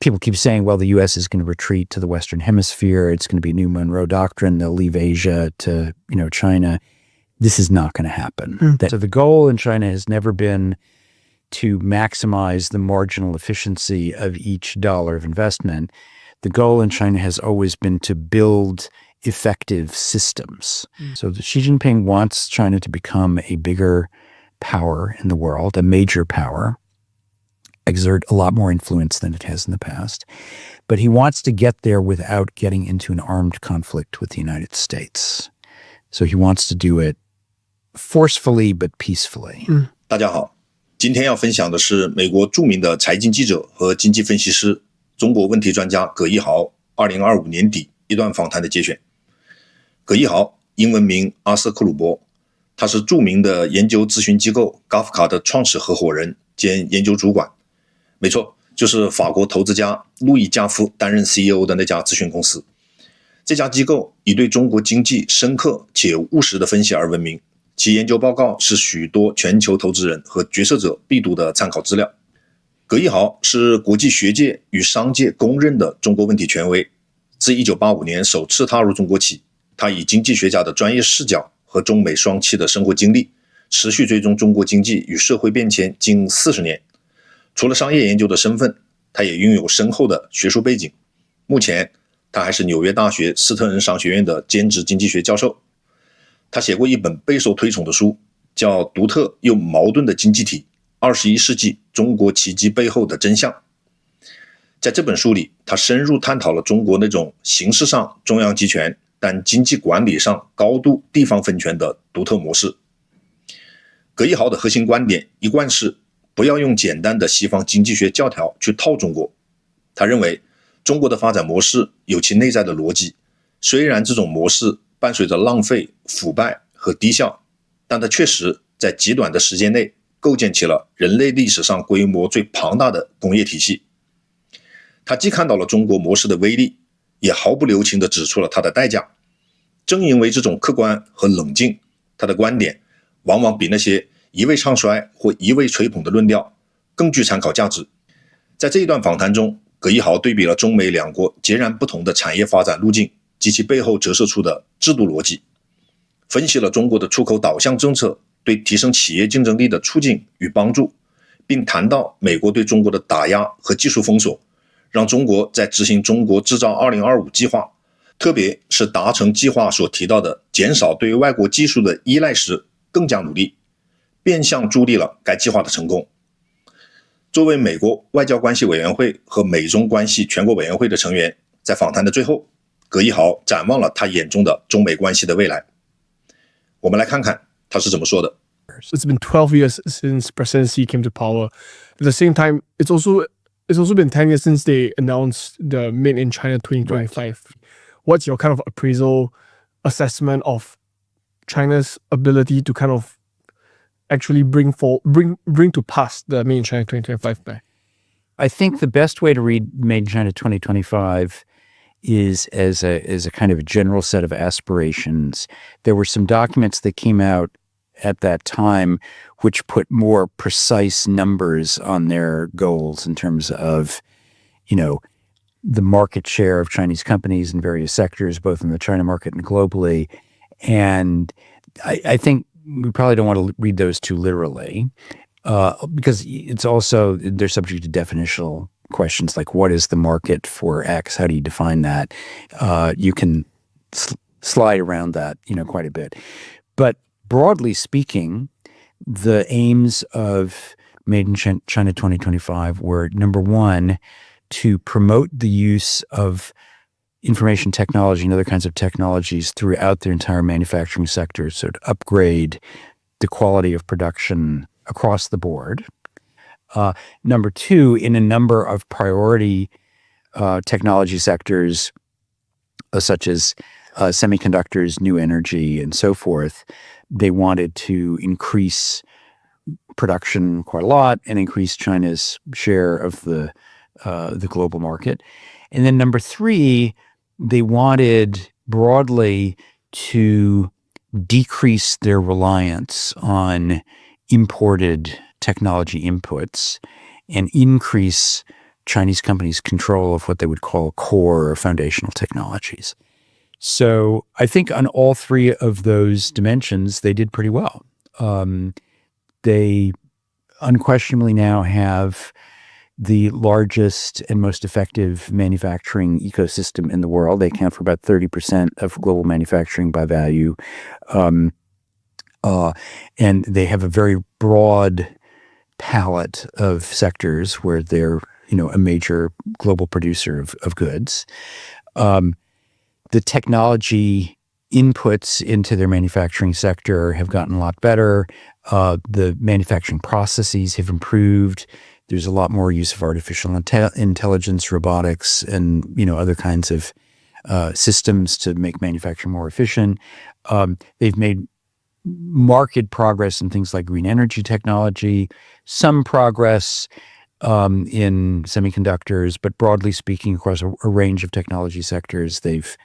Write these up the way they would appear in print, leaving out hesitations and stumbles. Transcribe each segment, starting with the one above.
people keep saying, well, the U.S. is going to retreat to the Western Hemisphere. It's going to be new Monroe Doctrine. They'll leave Asia to, China. This is not going to happen. So the goal in China has never been to maximize the marginal efficiency of each dollar of investment. The goal in China has always been to build effective systems. So Xi Jinping wants China to become a bigger power in the world, a major power, exert a lot more influence than it has in the past. But he wants to get there without getting into an armed conflict with the United States. So he wants to do it forcefully but peacefully. 大家好，今天要分享的是美国著名的财经记者和经济分析师、中国问题专家葛艺豪2025年底一段访谈的节选。葛艺豪，英文名阿瑟克鲁伯，他是著名的研究咨询机构高夫卡的创始合伙人兼研究主管。没错，就是法国投资家路易加夫担任 CEO 的那家咨询公司。这家机构以对中国经济深刻且务实的分析而闻名，其研究报告是许多全球投资人和决策者必读的参考资料。葛艺豪是国际学界与商界公认的中国问题权威，自1985年首次踏入中国起，他以经济学家的专业视角和中美双栖的生活经历，持续追踪中国经济与社会变迁近40年。除了商业研究的身份，他也拥有深厚的学术背景。目前，他还是纽约大学斯特恩商学院的兼职经济学教授。他写过一本备受推崇的书，叫《独特又矛盾的经济体：21世纪中国奇迹背后的真相》。在这本书里，他深入探讨了中国那种形式上中央集权，但经济管理上高度地方分权的独特模式。葛艺豪的核心观点一贯是不要用简单的西方经济学教条去套中国。他认为中国的发展模式有其内在的逻辑，虽然这种模式伴随着浪费、腐败和低效，但它确实在极短的时间内构建起了人类历史上规模最庞大的工业体系。他既看到了中国模式的威力，也毫不留情地指出了它的代价。正因为这种客观和冷静，他的观点往往比那些一味唱衰或一味吹捧的论调更具参考价值。在这一段访谈中，葛艺豪对比了中美两国截然不同的产业发展路径及其背后折射出的制度逻辑，分析了中国的出口导向政策对提升企业竞争力的促进与帮助，并谈到美国对中国的打压和技术封锁，让中国在执行中国制造2025计划，特别是达成计划所提到的减少对外国技术的依赖时更加努力，变相助力了该计划的成功。作为美国外交关系委员会和美中关系全国委员会的成员，在访谈的最后，葛艺豪展望了他眼中的中美关系的未来。我们来看看他是怎么说的。 It's been 12 years since President Xi came to power. At the same time, it's also been 10 years since they announced the Made in China 2025. Right. What's your kind of appraisal, assessment of China's ability to kind of actually bring to pass the Made in China 2025 plan? I think the best way to read Made in China 2025 is as a kind of a general set of aspirations. There were some documents that came out at that time which put more precise numbers on their goals in terms of, the market share of Chinese companies in various sectors, both in the China market and globally. And I think we probably don't want to read those too literally, because it's also, they're subject to definitional questions like what is the market for X? How do you define that? You can slide around that, quite a bit. But broadly speaking, the aims of Made in China 2025 were, number one, to promote the use of information technology and other kinds of technologies throughout their entire manufacturing sector, so to upgrade the quality of production across the board. Number two, in a number of priority technology sectors, such as semiconductors, new energy, and so forth, they wanted to increase production quite a lot and increase China's share of the global market. And then number three, they wanted broadly to decrease their reliance on imported technology inputs and increase Chinese companies control of what they would call core or foundational technologies. So I think on all three of those dimensions, they did pretty well. They unquestionably now have the largest and most effective manufacturing ecosystem in the world. They account for about 30% of global manufacturing by value. And they have a very broad palette of sectors where they're, a major global producer of goods. The technology inputs into their manufacturing sector have gotten a lot better. The manufacturing processes have improved. There's a lot more use of artificial intelligence, robotics, and other kinds of systems to make manufacturing more efficient. They've made marked progress in things like green energy technology, some progress in semiconductors, but broadly speaking, across a range of technology sectors, they've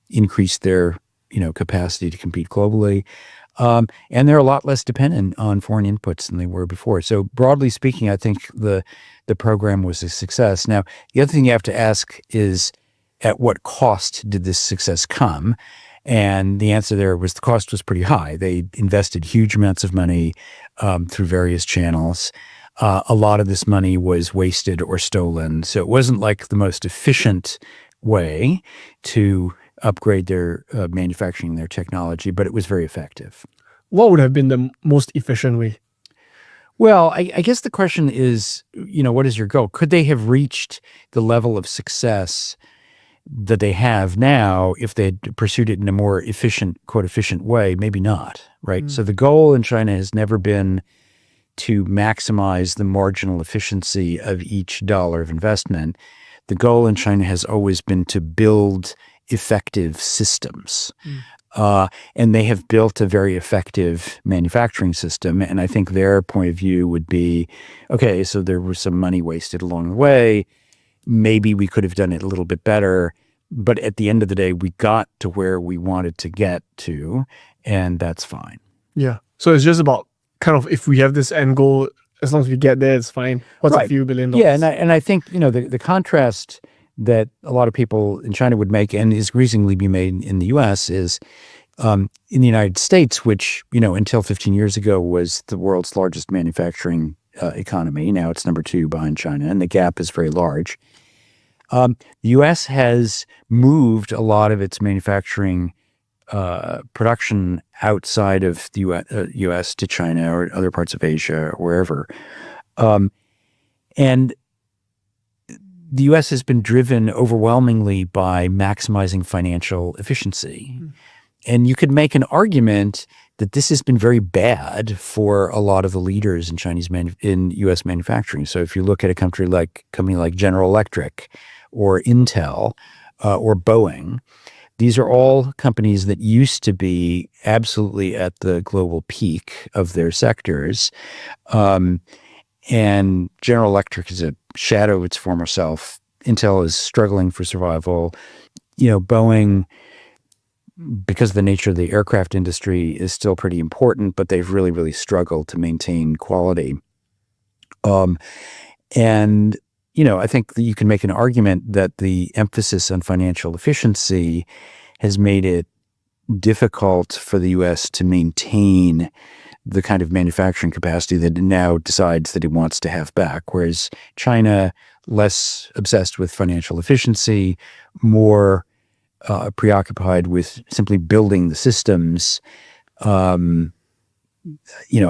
increased their capacity to compete globally. And they're a lot less dependent on foreign inputs than they were before. So broadly speaking, I think the program was a success. Now, the other thing you have to ask is, at what cost did this success come? And the answer there was the cost was pretty high. They invested huge amounts of money through various channels. A lot of this money was wasted or stolen. So it wasn't like the most efficient way to upgrade their manufacturing, their technology, but it was very effective. What would have been the most efficient way? Well, I guess the question is, what is your goal? Could they have reached the level of success that they have now if they had pursued it in a more efficient, quote, efficient way? Maybe not, right? So the goal in China has never been to maximize the marginal efficiency of each dollar of investment. The goal in China has always been to build effective systems. And they have built a very effective manufacturing system. And I think their point of view would be, okay, so there was some money wasted along the way. Maybe we could have done it a little bit better. But at the end of the day, we got to where we wanted to get to, and that's fine. Yeah. So it's just about kind of, if we have this end goal, as long as we get there, it's fine. What's Right. a few $billion? Yeah, and I think, the contrast that a lot of people in China would make, and is increasingly be made in the U.S., is in the United States, which, until 15 years ago was the world's largest manufacturing economy. Now it's number 2 behind China, and the gap is very large. The U.S. has moved a lot of its manufacturing production outside of the U.S. to China or other parts of Asia or wherever. And the U.S. has been driven overwhelmingly by maximizing financial efficiency. And you could make an argument that this has been very bad for a lot of the leaders in in U.S. manufacturing. So if you look at a company like General Electric or Intel or Boeing, these are all companies that used to be absolutely at the global peak of their sectors. And General Electric is a shadow of its former self. Intel is struggling for survival. Boeing, because of the nature of the aircraft industry, is still pretty important, but they've really, really struggled to maintain quality. And I think that you can make an argument that the emphasis on financial efficiency has made it difficult for the U.S. to maintain the kind of manufacturing capacity that it now decides that it wants to have back, whereas China, less obsessed with financial efficiency, more preoccupied with simply building the systems. I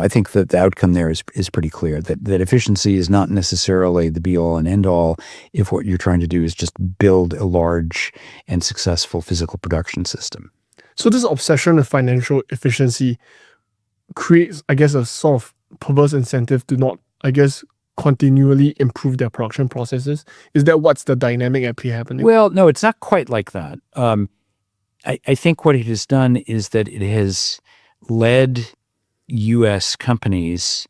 think that the outcome there is pretty clear, that efficiency is not necessarily the be-all and end-all if what you're trying to do is just build a large and successful physical production system. So this obsession with financial efficiency creates, I guess, a sort of perverse incentive to not, I guess, continually improve their production processes. Is that what's the dynamic at play happening? Well, no, it's not quite like that. I think what it has done is that it has led U.S. companies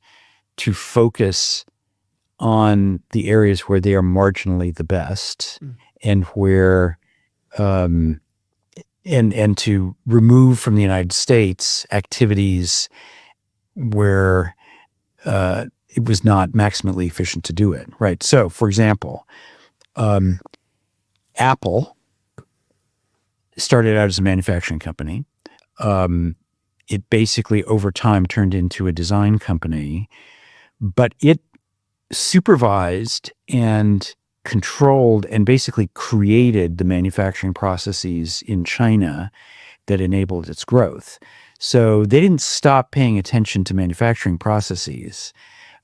to focus on the areas where they are marginally the best, and where and to remove from the United States activities where it was not maximally efficient to do it, right? So, for example, Apple started out as a manufacturing company. It basically, over time, turned into a design company, but it supervised and controlled and basically created the manufacturing processes in China that enabled its growth. So they didn't stop paying attention to manufacturing processes,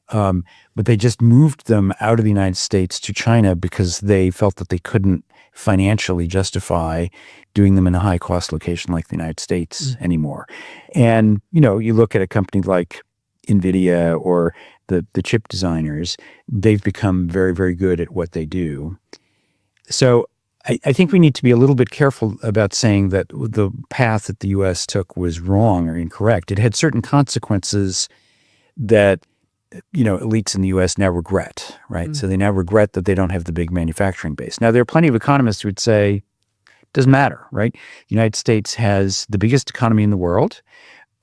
but they just moved them out of the United States to China because they felt that they couldn't financially justify doing them in a high-cost location like the United States anymore. And, you look at a company like NVIDIA or the chip designers, they've become very, very good at what they do. So I think we need to be a little bit careful about saying that the path that the U.S. took was wrong or incorrect. It had certain consequences that, elites in the U.S. now regret, right? So they now regret that they don't have the big manufacturing base. Now, there are plenty of economists who would say, it doesn't matter, right? The United States has the biggest economy in the world.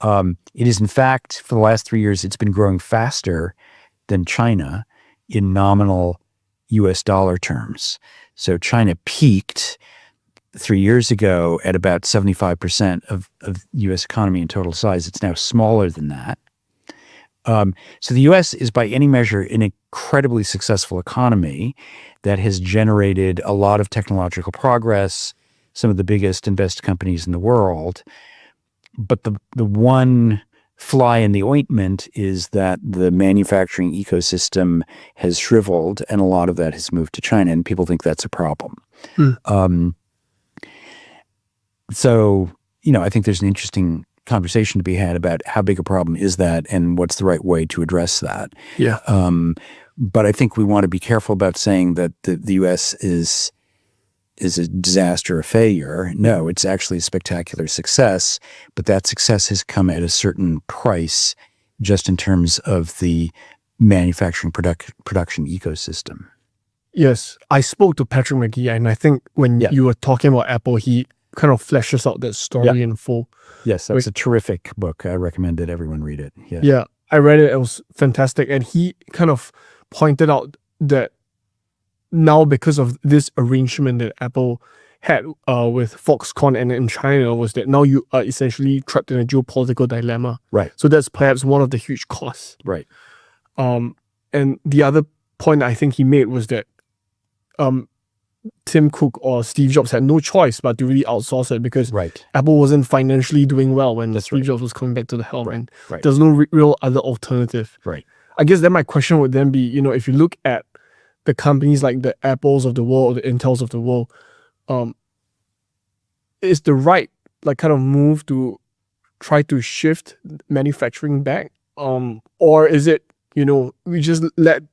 It is, in fact, for the last 3 years, it's been growing faster than China in nominal U.S. dollar terms. So China peaked 3 years ago at about 75% of U.S. economy in total size. It's now smaller than that. So the U.S. is, by any measure, an incredibly successful economy that has generated a lot of technological progress, some of the biggest and best companies in the world. But the one fly in the ointment is that the manufacturing ecosystem has shriveled, and a lot of that has moved to China, and people think that's a problem. So, I think there's an interesting conversation to be had about how big a problem is that and what's the right way to address that. Yeah. But I think we want to be careful about saying that the U.S. is a disaster, a failure. No, it's actually a spectacular success, but that success has come at a certain price just in terms of the manufacturing production ecosystem. Yes. I spoke to Patrick McGee, and I think when you were talking about Apple, he kind of fleshes out that story in full. Yes, that's a terrific book. I recommend that everyone read it. Yeah, I read it. It was fantastic. And he kind of pointed out that now, because of this arrangement that Apple had with Foxconn and in China, was that now you are essentially trapped in a geopolitical dilemma. Right. So that's perhaps one of the huge costs. Right. And the other point I think he made was that Tim Cook or Steve Jobs had no choice but to really outsource it because Apple wasn't financially doing well when Steve Jobs was coming back to the helm. And there's no real other alternative. Right. I guess then my question would then be, if you look at the companies like the Apples of the world, or the Intels of the world, is the right kind of move to try to shift manufacturing back, or is it we just let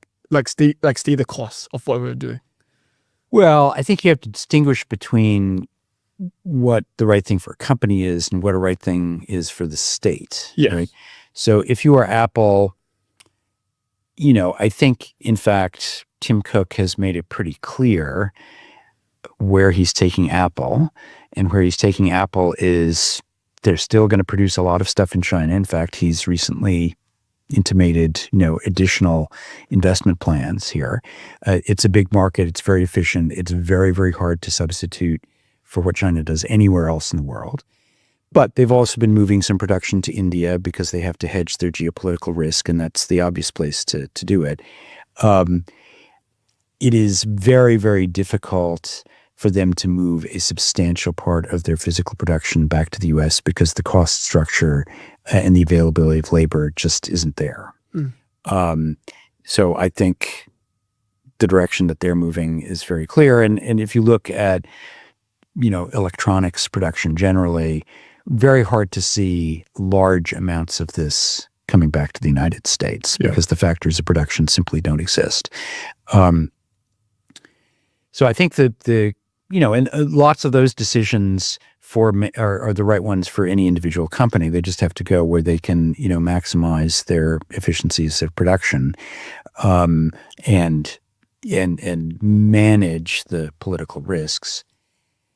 stay the cost of what we're doing? Well, I think you have to distinguish between what the right thing for a company is and what a right thing is for the state. Yeah. Right? So if you are Apple, I think, in fact, Tim Cook has made it pretty clear where he's taking Apple. And where he's taking Apple is they're still going to produce a lot of stuff in China. In fact, he's recently intimated, additional investment plans here. It's a big market. It's very efficient. It's very, very hard to substitute for what China does anywhere else in the world. But they've also been moving some production to India because they have to hedge their geopolitical risk, and that's the obvious place to do it. It is very, very difficult for them to move a substantial part of their physical production back to the U.S. because the cost structure and the availability of labor just isn't there. So I think the direction that they're moving is very clear. And if you look at, electronics production generally, very hard to see large amounts of this coming back to the United States because the factories of production simply don't exist. So I think that and lots of those decisions are the right ones for any individual company. They just have to go where they can, maximize their efficiencies of production, and manage the political risks.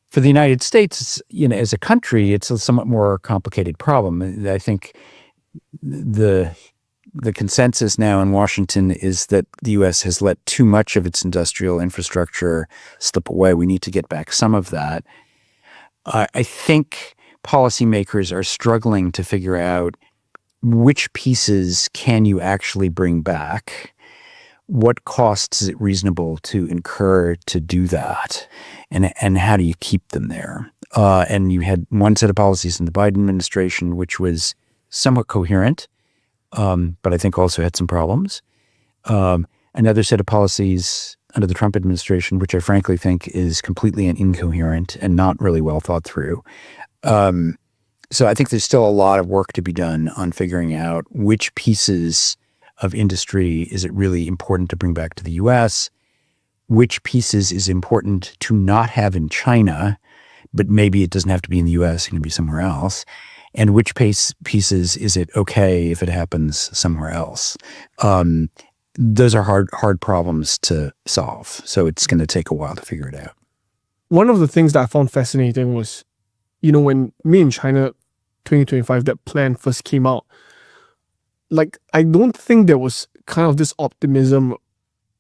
For the United States, as a country, it's a somewhat more complicated problem. I think the the consensus now in Washington is that the U.S. has let too much of its industrial infrastructure slip away. We need to get back some of that. I think policymakers are struggling to figure out which pieces can you actually bring back. What costs is it reasonable to incur to do that? And how do you keep them there? And you had one set of policies in the Biden administration, which was somewhat coherent, but I think also had some problems. Another set of policies under the Trump administration, which I frankly think is completely incoherent and not really well thought through. So I think there's still a lot of work to be done on figuring out which pieces of industry is it really important to bring back to the U.S., which pieces is important to not have in China, but maybe it doesn't have to be in the U.S., it can be somewhere else, and which pieces is it okay if it happens somewhere else. Those are hard problems to solve, so it's going to take a while to figure it out. One of the things that I found fascinating was, when Made in China 2025, that plan first came out, I don't think there was kind of this optimism,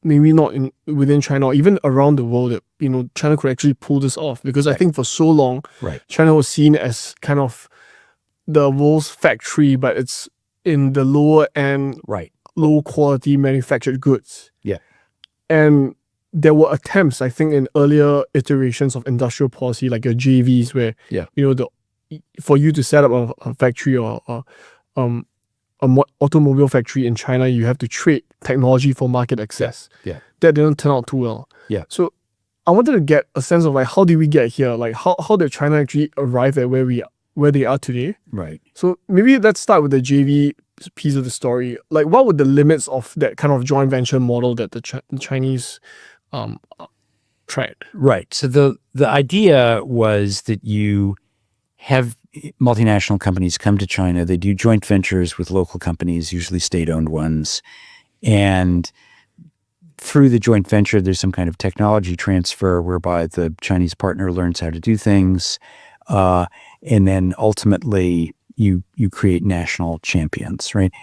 maybe not within China or even around the world, that, China could actually pull this off. Because I think for so long, China was seen as kind of the world's factory, but it's in the lower end, low quality manufactured goods. Yeah. And there were attempts, I think, in earlier iterations of industrial policy, like your JVs, where, for you to set up a factory or automobile factory in China, you have to trade technology for market access. Yeah. That didn't turn out too well. Yeah. So I wanted to get a sense of how did we get here? How did China actually arrive at where they are today? Right. So maybe let's start with the JV piece of the story. What were the limits of that kind of joint venture model that the Chinese tried? Right. So the idea was that you have multinational companies come to China. They do joint ventures with local companies, usually state-owned ones. And through the joint venture, there's some kind of technology transfer whereby the Chinese partner learns how to do things. And then ultimately, you create national champions, right?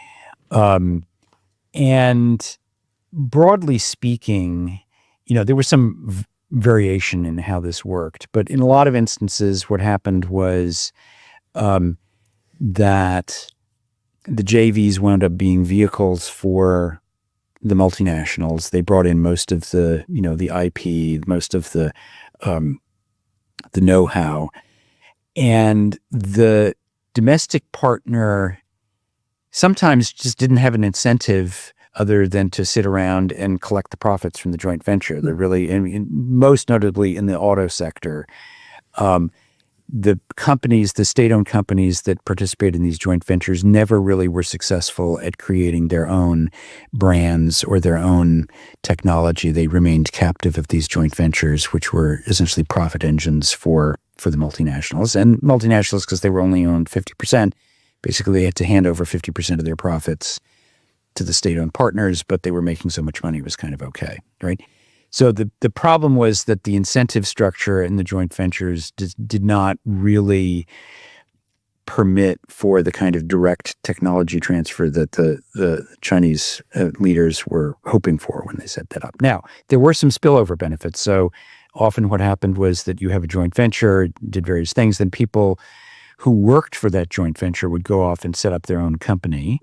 And broadly speaking, there was some variation in how this worked. But in a lot of instances, what happened was that the JVs wound up being vehicles for the multinationals. They brought in most of the, the IP, most of the know-how. And the domestic partner sometimes just didn't have an incentive other than to sit around and collect the profits from the joint venture. They're really, most notably in the auto sector, the companies, the state-owned companies that participate in these joint ventures never really were successful at creating their own brands or their own technology. They remained captive of these joint ventures, which were essentially profit engines for the multinationals. And multinationals, because they were only owned 50%, basically they had to hand over 50% of their profits to the state-owned partners, but they were making so much money it was kind of okay, right? So the problem was that the incentive structure in the joint ventures did not really permit for the kind of direct technology transfer that the Chinese leaders were hoping for when they set that up. Now, there were some spillover benefits. So often what happened was that you have a joint venture, did various things, then people who worked for that joint venture would go off and set up their own company.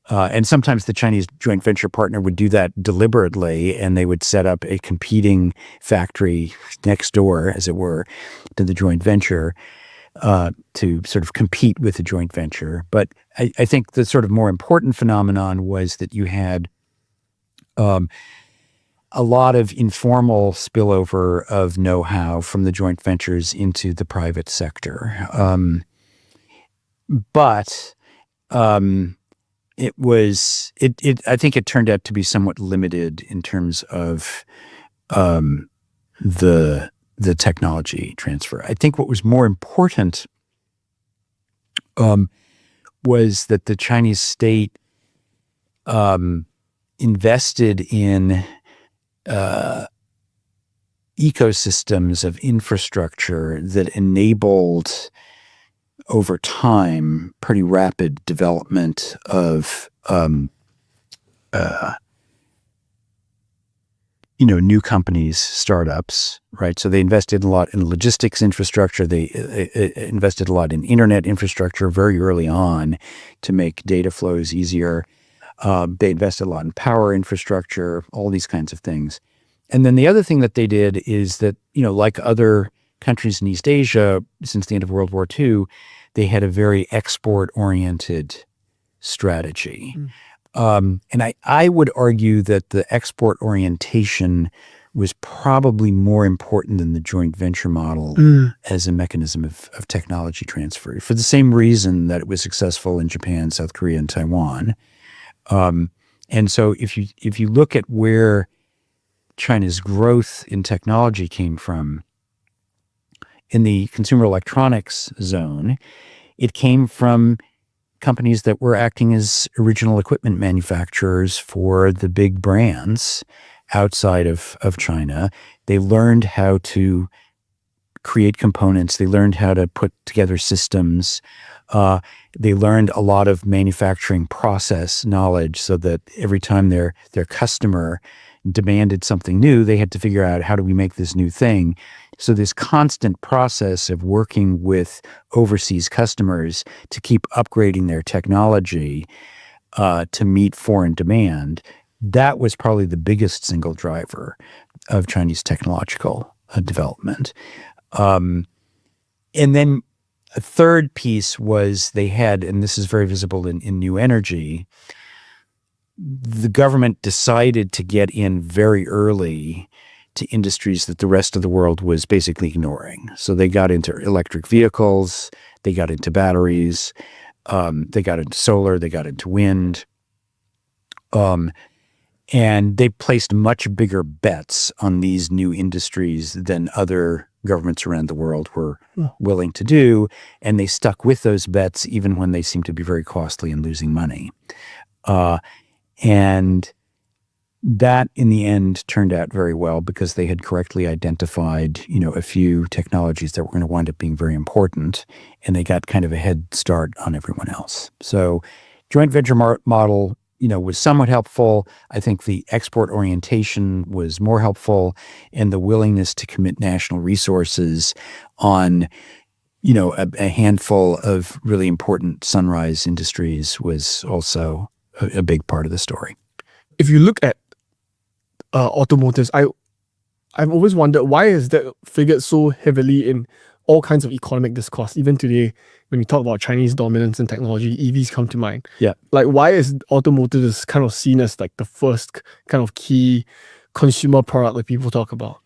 And sometimes the Chinese joint venture partner would do that deliberately, and they would set up a competing factory next door, as it were, to the joint venture to sort of compete with the joint venture. But I think the sort of more important phenomenon was that you had a lot of informal spillover of know-how from the joint ventures into the private sector. But I think it turned out to be somewhat limited in terms of the technology transfer. I think what was more important was that the Chinese state invested in ecosystems of infrastructure that enabled over time pretty rapid development of new companies, startups, right? So they invested a lot in logistics infrastructure. They invested a lot in internet infrastructure very early on to make data flows easier. They invested a lot in power infrastructure, all these kinds of things. And then the other thing that they did is that, like other countries in East Asia since the end of World War II, they had a very export-oriented strategy. And I would argue that the export orientation was probably more important than the joint venture model as a mechanism of technology transfer, for the same reason that it was successful in Japan, South Korea, and Taiwan. And so if you look at where China's growth in technology came from, in the consumer electronics zone, it came from companies that were acting as original equipment manufacturers for the big brands outside of China. They learned how to create components. They learned how to put together systems. They learned a lot of manufacturing process knowledge, so that every time their customer demanded something new, they had to figure out, how do we make this new thing? So this constant process of working with overseas customers to keep upgrading their technology to meet foreign demand, that was probably the biggest single driver of Chinese technological development. And then a third piece was they had, and this is very visible in new energy, the government decided to get in very early to industries that the rest of the world was basically ignoring. So they got into electric vehicles, they got into batteries, they got into solar, they got into wind. And they placed much bigger bets on these new industries than other governments around the world were willing to do. And they stuck with those bets even when they seemed to be very costly and losing money. And that, in the end, turned out very well because they had correctly identified, a few technologies that were going to wind up being very important, and they got kind of a head start on everyone else. So joint venture model, was somewhat helpful. I think the export orientation was more helpful, and the willingness to commit national resources on, a handful of really important sunrise industries was also a big part of the story. If you look at automotives, I've always wondered, why is that figured so heavily in all kinds of economic discourse? Even today, when we talk about Chinese dominance in technology, EVs come to mind. Yeah. Like, why is automotives kind of seen as like the first kind of key consumer product that people talk about?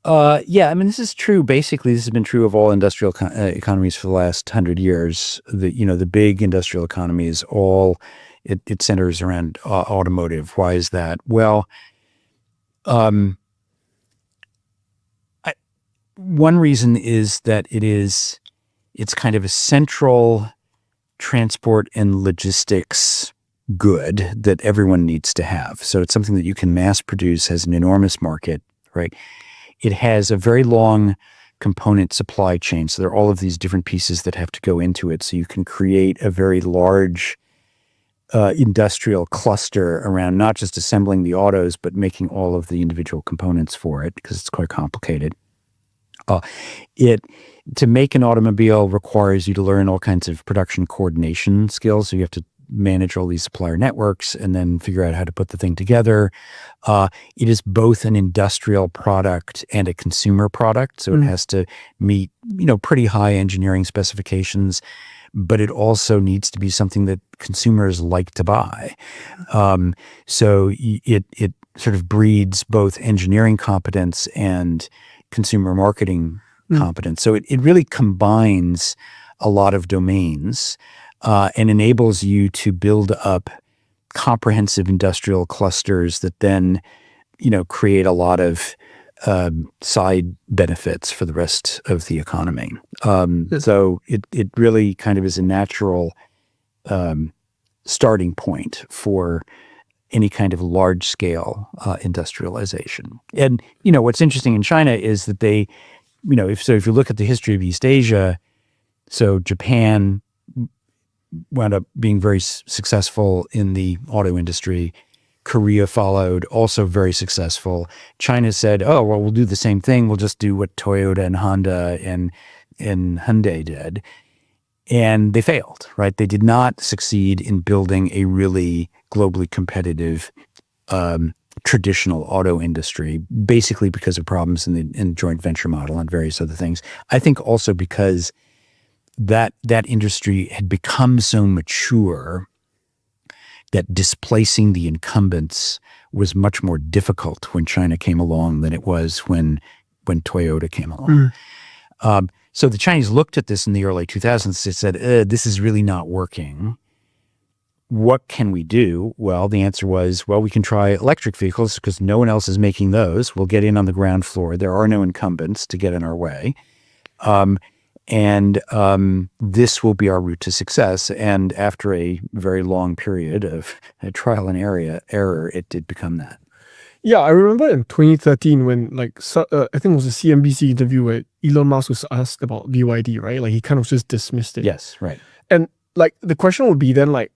This is true. Basically, this has been true of all industrial economies for the last 100 years. The big industrial economies, it centers around automotive. Why is that? Well, one reason is that it's kind of a central transport and logistics good that everyone needs to have. So it's something that you can mass produce, has an enormous market, right? It has a very long component supply chain. So there are all of these different pieces that have to go into it. So you can create a very large industrial cluster around not just assembling the autos, but making all of the individual components for it, because it's quite complicated. To make an automobile requires you to learn all kinds of production coordination skills. So you have to manage all these supplier networks and then figure out how to put the thing together. It is both an industrial product and a consumer product. So it has to meet, pretty high engineering specifications, but it also needs to be something that consumers like to buy. So it sort of breeds both engineering competence and consumer marketing competence. So it really combines a lot of domains and enables you to build up comprehensive industrial clusters that then, create a lot of side benefits for the rest of the economy. So it really kind of is a natural starting point for any kind of large-scale industrialization. And, what's interesting in China is that they, if you look at the history of East Asia, so Japan wound up being very successful in the auto industry. Korea followed, also very successful. China said, oh, well, we'll do the same thing. We'll just do what Toyota and Honda and Hyundai did. And they failed, right? They did not succeed in building a really globally competitive traditional auto industry, basically because of problems in the joint venture model and various other things. I think also because that industry had become so mature that displacing the incumbents was much more difficult when China came along than it was when Toyota came along. So the Chinese looked at this in the early 2000s and said, this is really not working. What can we do? Well, the answer was, well, we can try electric vehicles because no one else is making those. We'll get in on the ground floor. There are no incumbents to get in our way. This will be our route to success. And after a very long period of trial and error, it did become that. Yeah, I remember in 2013 when I think it was a CNBC interview where Elon Musk was asked about BYD, right? Like he kind of just dismissed it. Yes, right. And like the question would be then like,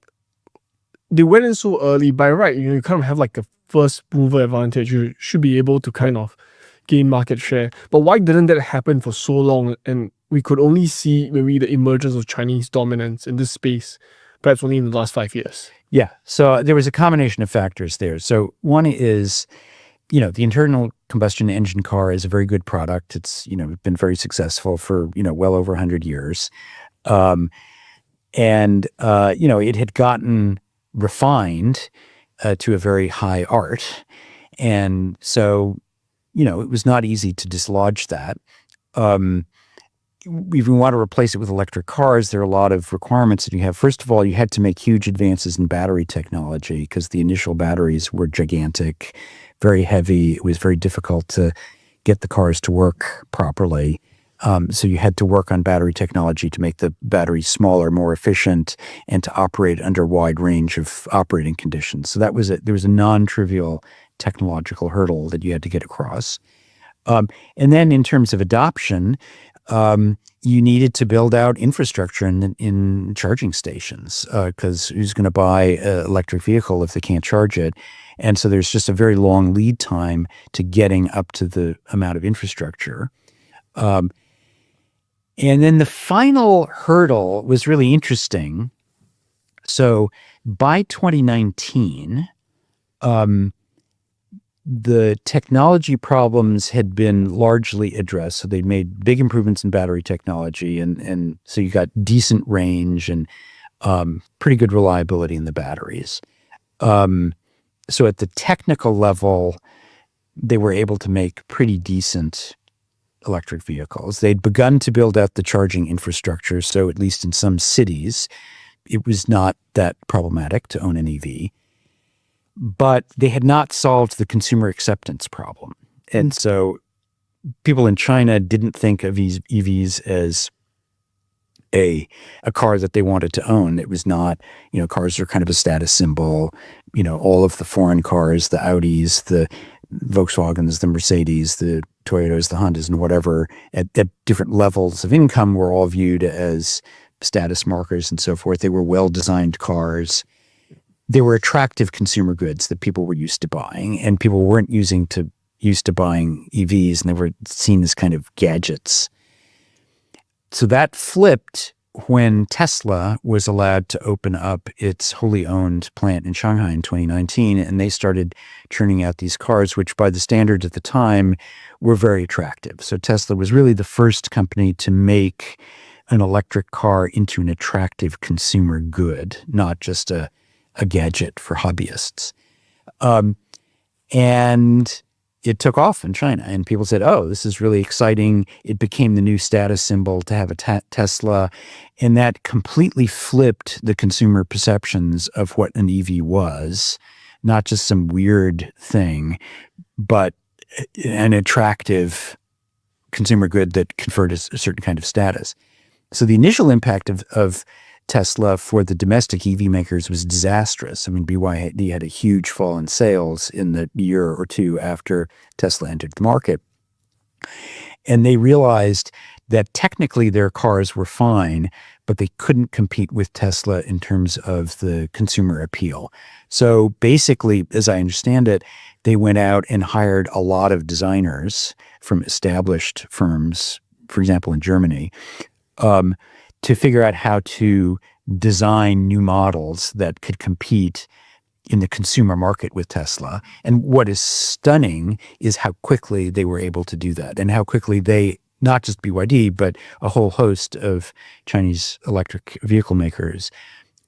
they went in so early, by right, you kind of have like a first mover advantage. You should be able to kind of gain market share. But why didn't that happen for so long? And we could only see maybe the emergence of Chinese dominance in this space, perhaps only in the last 5 years. Yeah. So there was a combination of factors there. So one is, the internal combustion engine car is a very good product. It's, been very successful for, well over 100 years. It had gotten refined to a very high art. And so, it was not easy to dislodge that. If you want to replace it with electric cars, there are a lot of requirements that you have. First of all, you had to make huge advances in battery technology because the initial batteries were gigantic, very heavy. It was very difficult to get the cars to work properly. So you had to work on battery technology to make the batteries smaller, more efficient, and to operate under a wide range of operating conditions. So there was a non-trivial technological hurdle that you had to get across. And then in terms of adoption, you needed to build out infrastructure in charging stations because who's going to buy an electric vehicle if they can't charge it? And so there's just a very long lead time to getting up to the amount of infrastructure. And then the final hurdle was really interesting. So by 2019, the technology problems had been largely addressed. So they'd made big improvements in battery technology. And so you got decent range and pretty good reliability in the batteries. So at the technical level, they were able to make pretty decent electric vehicles. They'd begun to build out the charging infrastructure. So at least in some cities, it was not that problematic to own an EV. But they had not solved the consumer acceptance problem. And so people in China didn't think of EVs as a car that they wanted to own. It was not, cars are kind of a status symbol. All of the foreign cars, the Audis, the Volkswagens, the Mercedes, the Toyotas, the Hondas, and whatever, at different levels of income were all viewed as status markers and so forth. They were well-designed cars. They were attractive consumer goods that people were used to buying, and people weren't used to buying EVs, and they were seen as kind of gadgets. So that flipped when Tesla was allowed to open up its wholly owned plant in Shanghai in 2019, and they started churning out these cars, which by the standards at the time were very attractive. So Tesla was really the first company to make an electric car into an attractive consumer good, not just a gadget for hobbyists. And it took off in China, and people said, oh, this is really exciting. It became the new status symbol to have a Tesla, and that completely flipped the consumer perceptions of what an EV was, not just some weird thing, but an attractive consumer good that conferred a certain kind of status. So the initial impact of Tesla for the domestic EV makers was disastrous. I mean, BYD had a huge fall in sales in the year or two after Tesla entered the market. And they realized that technically their cars were fine, but they couldn't compete with Tesla in terms of the consumer appeal. So basically, as I understand it, they went out and hired a lot of designers from established firms, for example, in Germany, to figure out how to design new models that could compete in the consumer market with Tesla. And what is stunning is how quickly they were able to do that, and how quickly they, not just BYD, but a whole host of Chinese electric vehicle makers,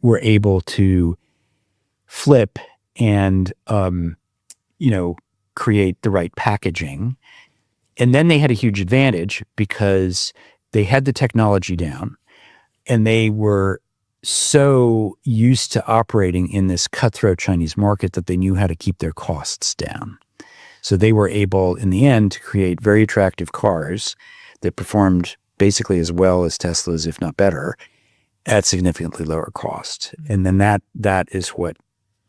were able to flip and, create the right packaging. And then they had a huge advantage because they had the technology down, and they were so used to operating in this cutthroat Chinese market that they knew how to keep their costs down. So they were able, in the end, to create very attractive cars that performed basically as well as Tesla's, if not better, at significantly lower cost. And then that is what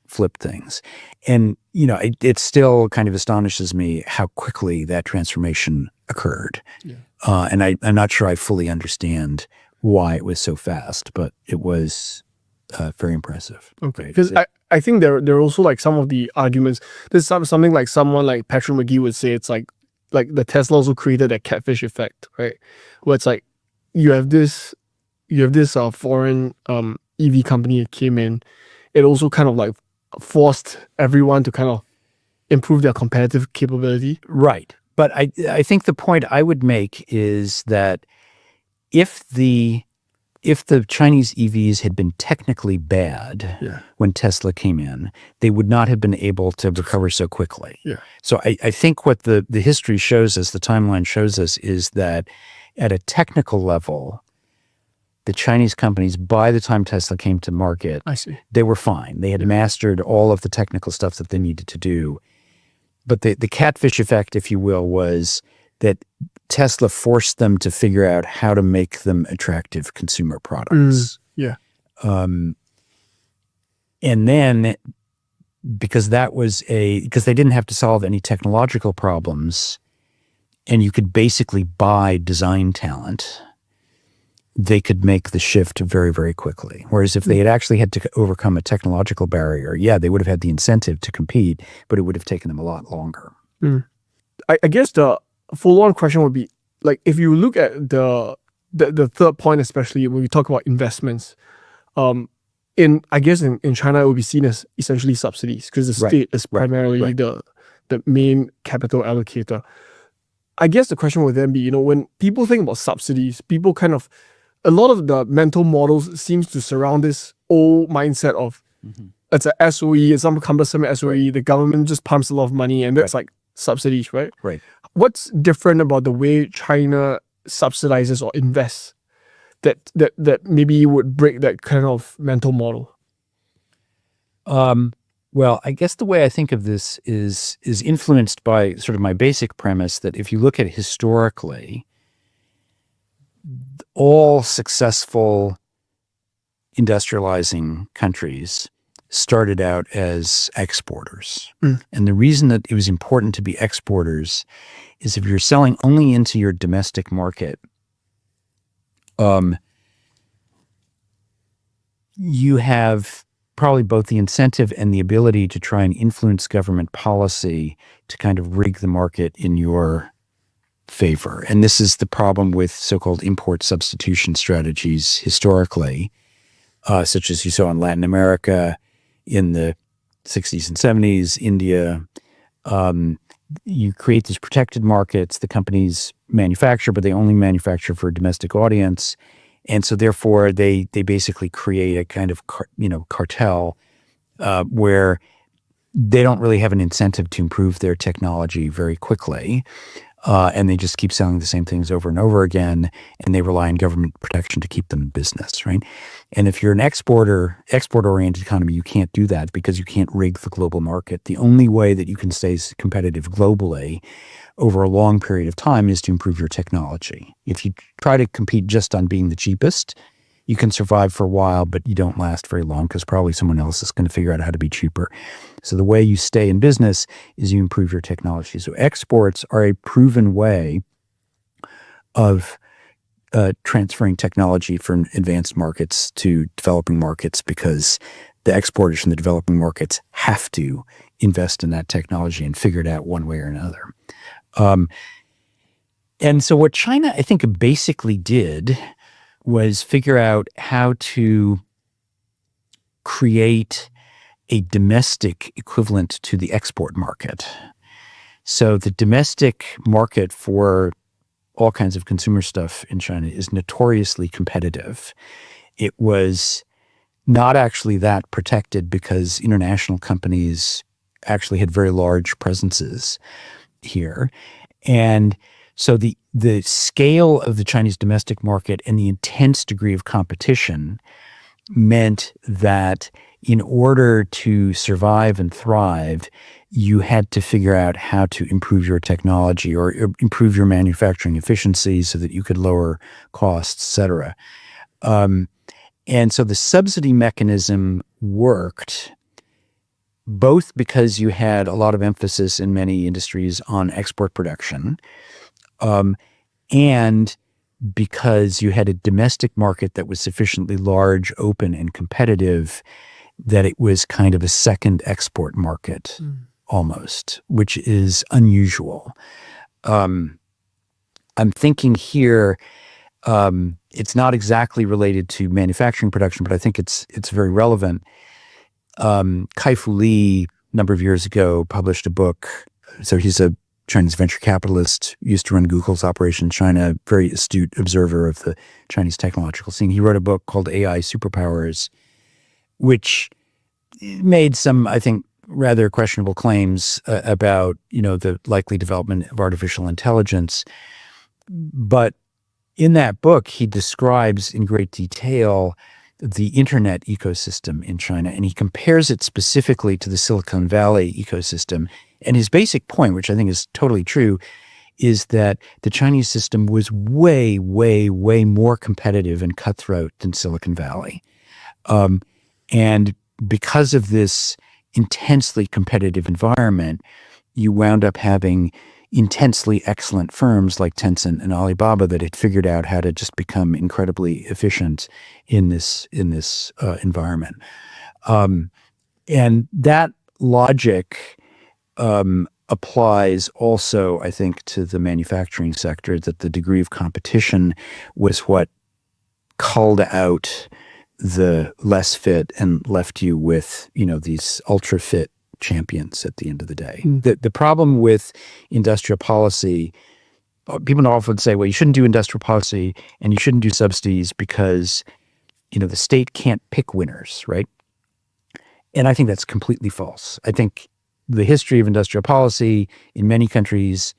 flipped things. And, it still kind of astonishes me how quickly that transformation occurred. Yeah. And I'm not sure I fully understand why it was so fast, but it was very impressive. Okay, because I think there are also like some of the arguments. There's something like someone like Patrick McGee would say it's like the Tesla also created that catfish effect, right? Where it's like you have this foreign EV company that came in. It also kind of like forced everyone to kind of improve their competitive capability. Right. But I think the point I would make is that if the Chinese EVs had been technically bad when Tesla came in, they would not have been able to recover so quickly. Yeah. So I think what the history shows us, the timeline shows us, is that at a technical level, the Chinese companies, by the time Tesla came to market, they were fine. They had mastered all of the technical stuff that they needed to do. But the catfish effect, if you will, was that Tesla forced them to figure out how to make them attractive consumer products. And then because they didn't have to solve any technological problems, and you could basically buy design talent, they could make the shift very, very quickly. Whereas if they had actually had to overcome a technological barrier, they would have had the incentive to compete, but it would have taken them a lot longer. I guess the follow-on question would be, like, if you look at the third point, especially when we talk about investments, in China, it would be seen as essentially subsidies because the state is primarily the main capital allocator. I guess the question would then be, when people think about subsidies, people kind of, a lot of the mental models seems to surround this old mindset of it's a SOE, it's some cumbersome SOE, the government just pumps a lot of money and that's like subsidies, right? Right. What's different about the way China subsidizes or invests that maybe would break that kind of mental model? Well, I guess the way I think of this is influenced by sort of my basic premise that if you look at historically, all successful industrializing countries started out as exporters. And the reason that it was important to be exporters is if you're selling only into your domestic market, you have probably both the incentive and the ability to try and influence government policy to kind of rig the market in your favor. And this is the problem with so-called import substitution strategies historically, such as you saw in Latin America in the 60s and 70s, India. You create these protected markets, the companies manufacture, but they only manufacture for a domestic audience. And so therefore they basically create a kind of cartel where they don't really have an incentive to improve their technology very quickly. And they just keep selling the same things over and over again, and they rely on government protection to keep them in business, right? And if you're an export-oriented economy, you can't do that because you can't rig the global market. The only way that you can stay competitive globally over a long period of time is to improve your technology. If you try to compete just on being the cheapest, you can survive for a while, but you don't last very long because probably someone else is going to figure out how to be cheaper. So the way you stay in business is you improve your technology. So exports are a proven way of transferring technology from advanced markets to developing markets because the exporters from the developing markets have to invest in that technology and figure it out one way or another. And so what China, I think, basically did was figure out how to create a domestic equivalent to the export market. So the domestic market for all kinds of consumer stuff in China is notoriously competitive. It was not actually that protected because international companies actually had very large presences here. And so the scale of the Chinese domestic market and the intense degree of competition meant that in order to survive and thrive, you had to figure out how to improve your technology or improve your manufacturing efficiency so that you could lower costs, et cetera. And so the subsidy mechanism worked both because you had a lot of emphasis in many industries on export production, and because you had a domestic market that was sufficiently large, open, and competitive that it was kind of a second export market almost, which is unusual. I'm thinking here, it's not exactly related to manufacturing production, but I think it's very relevant. Kai-Fu Lee, a number of years ago, published a book. So he's a Chinese venture capitalist, used to run Google's operation in China, very astute observer of the Chinese technological scene. He wrote a book called AI Superpowers, which made some, I think, rather questionable claims about, the likely development of artificial intelligence. But in that book, he describes in great detail the internet ecosystem in China, and he compares it specifically to the Silicon Valley ecosystem. And his basic point, which I think is totally true, is that the Chinese system was way, way, way more competitive and cutthroat than Silicon Valley. And because of this intensely competitive environment, you wound up having intensely excellent firms like Tencent and Alibaba that had figured out how to just become incredibly efficient in this environment. And that logic applies also, I think, to the manufacturing sector, that the degree of competition was what culled out the less fit and left you with, these ultra fit champions at the end of the day. The problem with industrial policy, people often say, well, you shouldn't do industrial policy and you shouldn't do subsidies because, the state can't pick winners, right? And I think that's completely false. I think the history of industrial policy in many countries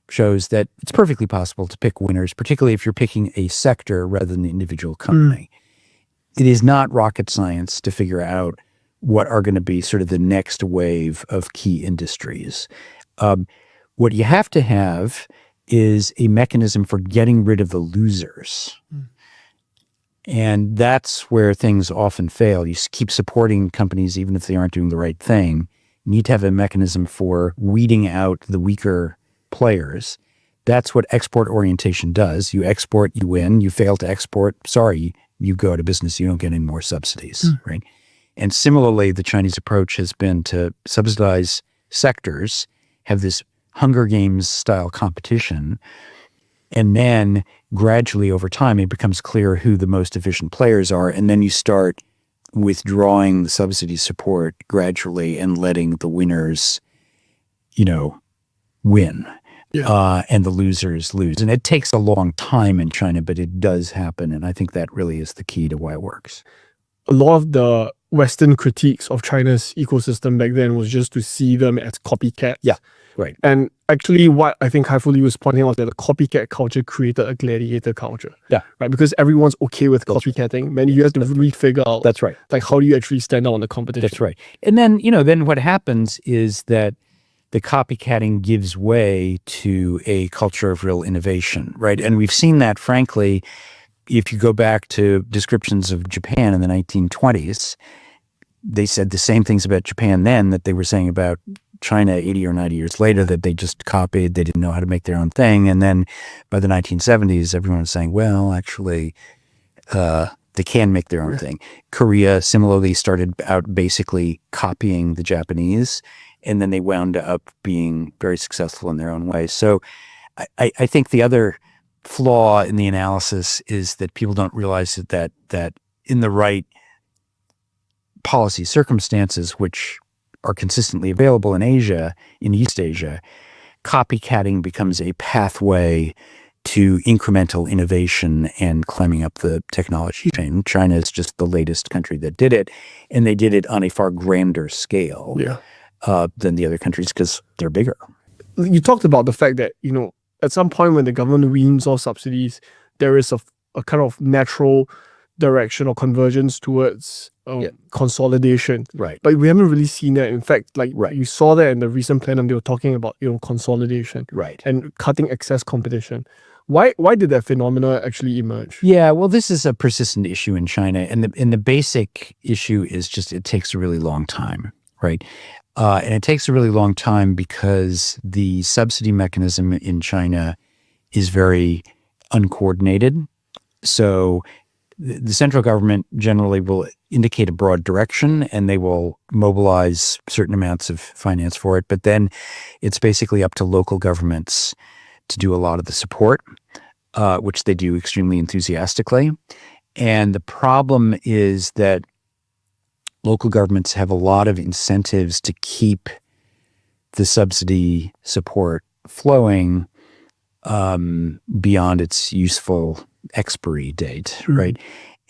shows that it's perfectly possible to pick winners, particularly if you're picking a sector rather than the individual company. It is not rocket science to figure out what are going to be sort of the next wave of key industries. What you have to have is a mechanism for getting rid of the losers. And that's where things often fail. You keep supporting companies even if they aren't doing the right thing. You need to have a mechanism for weeding out the weaker players. That's what export orientation does. You export, you win. You fail to export, sorry, you go out of business. You don't get any more subsidies, right? And similarly, the Chinese approach has been to subsidize sectors, have this Hunger Games style competition, and then gradually over time, it becomes clear who the most efficient players are. And then you start withdrawing the subsidy support gradually and letting the winners, win. And the losers lose. And it takes a long time in China, but it does happen. And I think that really is the key to why it works. A lot of the Western critiques of China's ecosystem back then was just to see them as copycats. Yeah, right. And actually what I think Kai-Fu Lee was pointing out, that the copycat culture created a gladiator culture. Yeah. Right? Because everyone's okay with copycatting. Man, you have to really figure out, that's right, like, how do you actually stand out on the competition? That's right. And then, then what happens is that the copycatting gives way to a culture of real innovation, right? And we've seen that, frankly, if you go back to descriptions of Japan in the 1920s, they said the same things about Japan then that they were saying about China 80 or 90 years later that they just copied. They didn't know how to make their own thing. And then by the 1970s, everyone was saying, well, actually, they can make their own thing. Korea similarly started out basically copying the Japanese, and then they wound up being very successful in their own way. So I think the other flaw in the analysis is that people don't realize that in the right policy circumstances, which are consistently available in Asia, in East Asia, copycatting becomes a pathway to incremental innovation and climbing up the technology chain. China is just the latest country that did it, and they did it on a far grander scale than the other countries because they're bigger. You talked about the fact that, you know, at some point when the government weans off subsidies, there is a kind of natural direction or convergence towards consolidation. Right. But we haven't really seen that. In fact, like you saw that in the recent plenum, they were talking about, you know, consolidation. Right. And cutting excess competition. Why did that phenomena actually emerge? Yeah, well, this is a persistent issue in China, and the basic issue is just it takes a really long time, right? And it takes a really long time because the subsidy mechanism in China is very uncoordinated. So the central government generally will indicate a broad direction and they will mobilize certain amounts of finance for it. But then it's basically up to local governments to do a lot of the support, which they do extremely enthusiastically. And the problem is that local governments have a lot of incentives to keep the subsidy support flowing beyond its useful expiry date, right?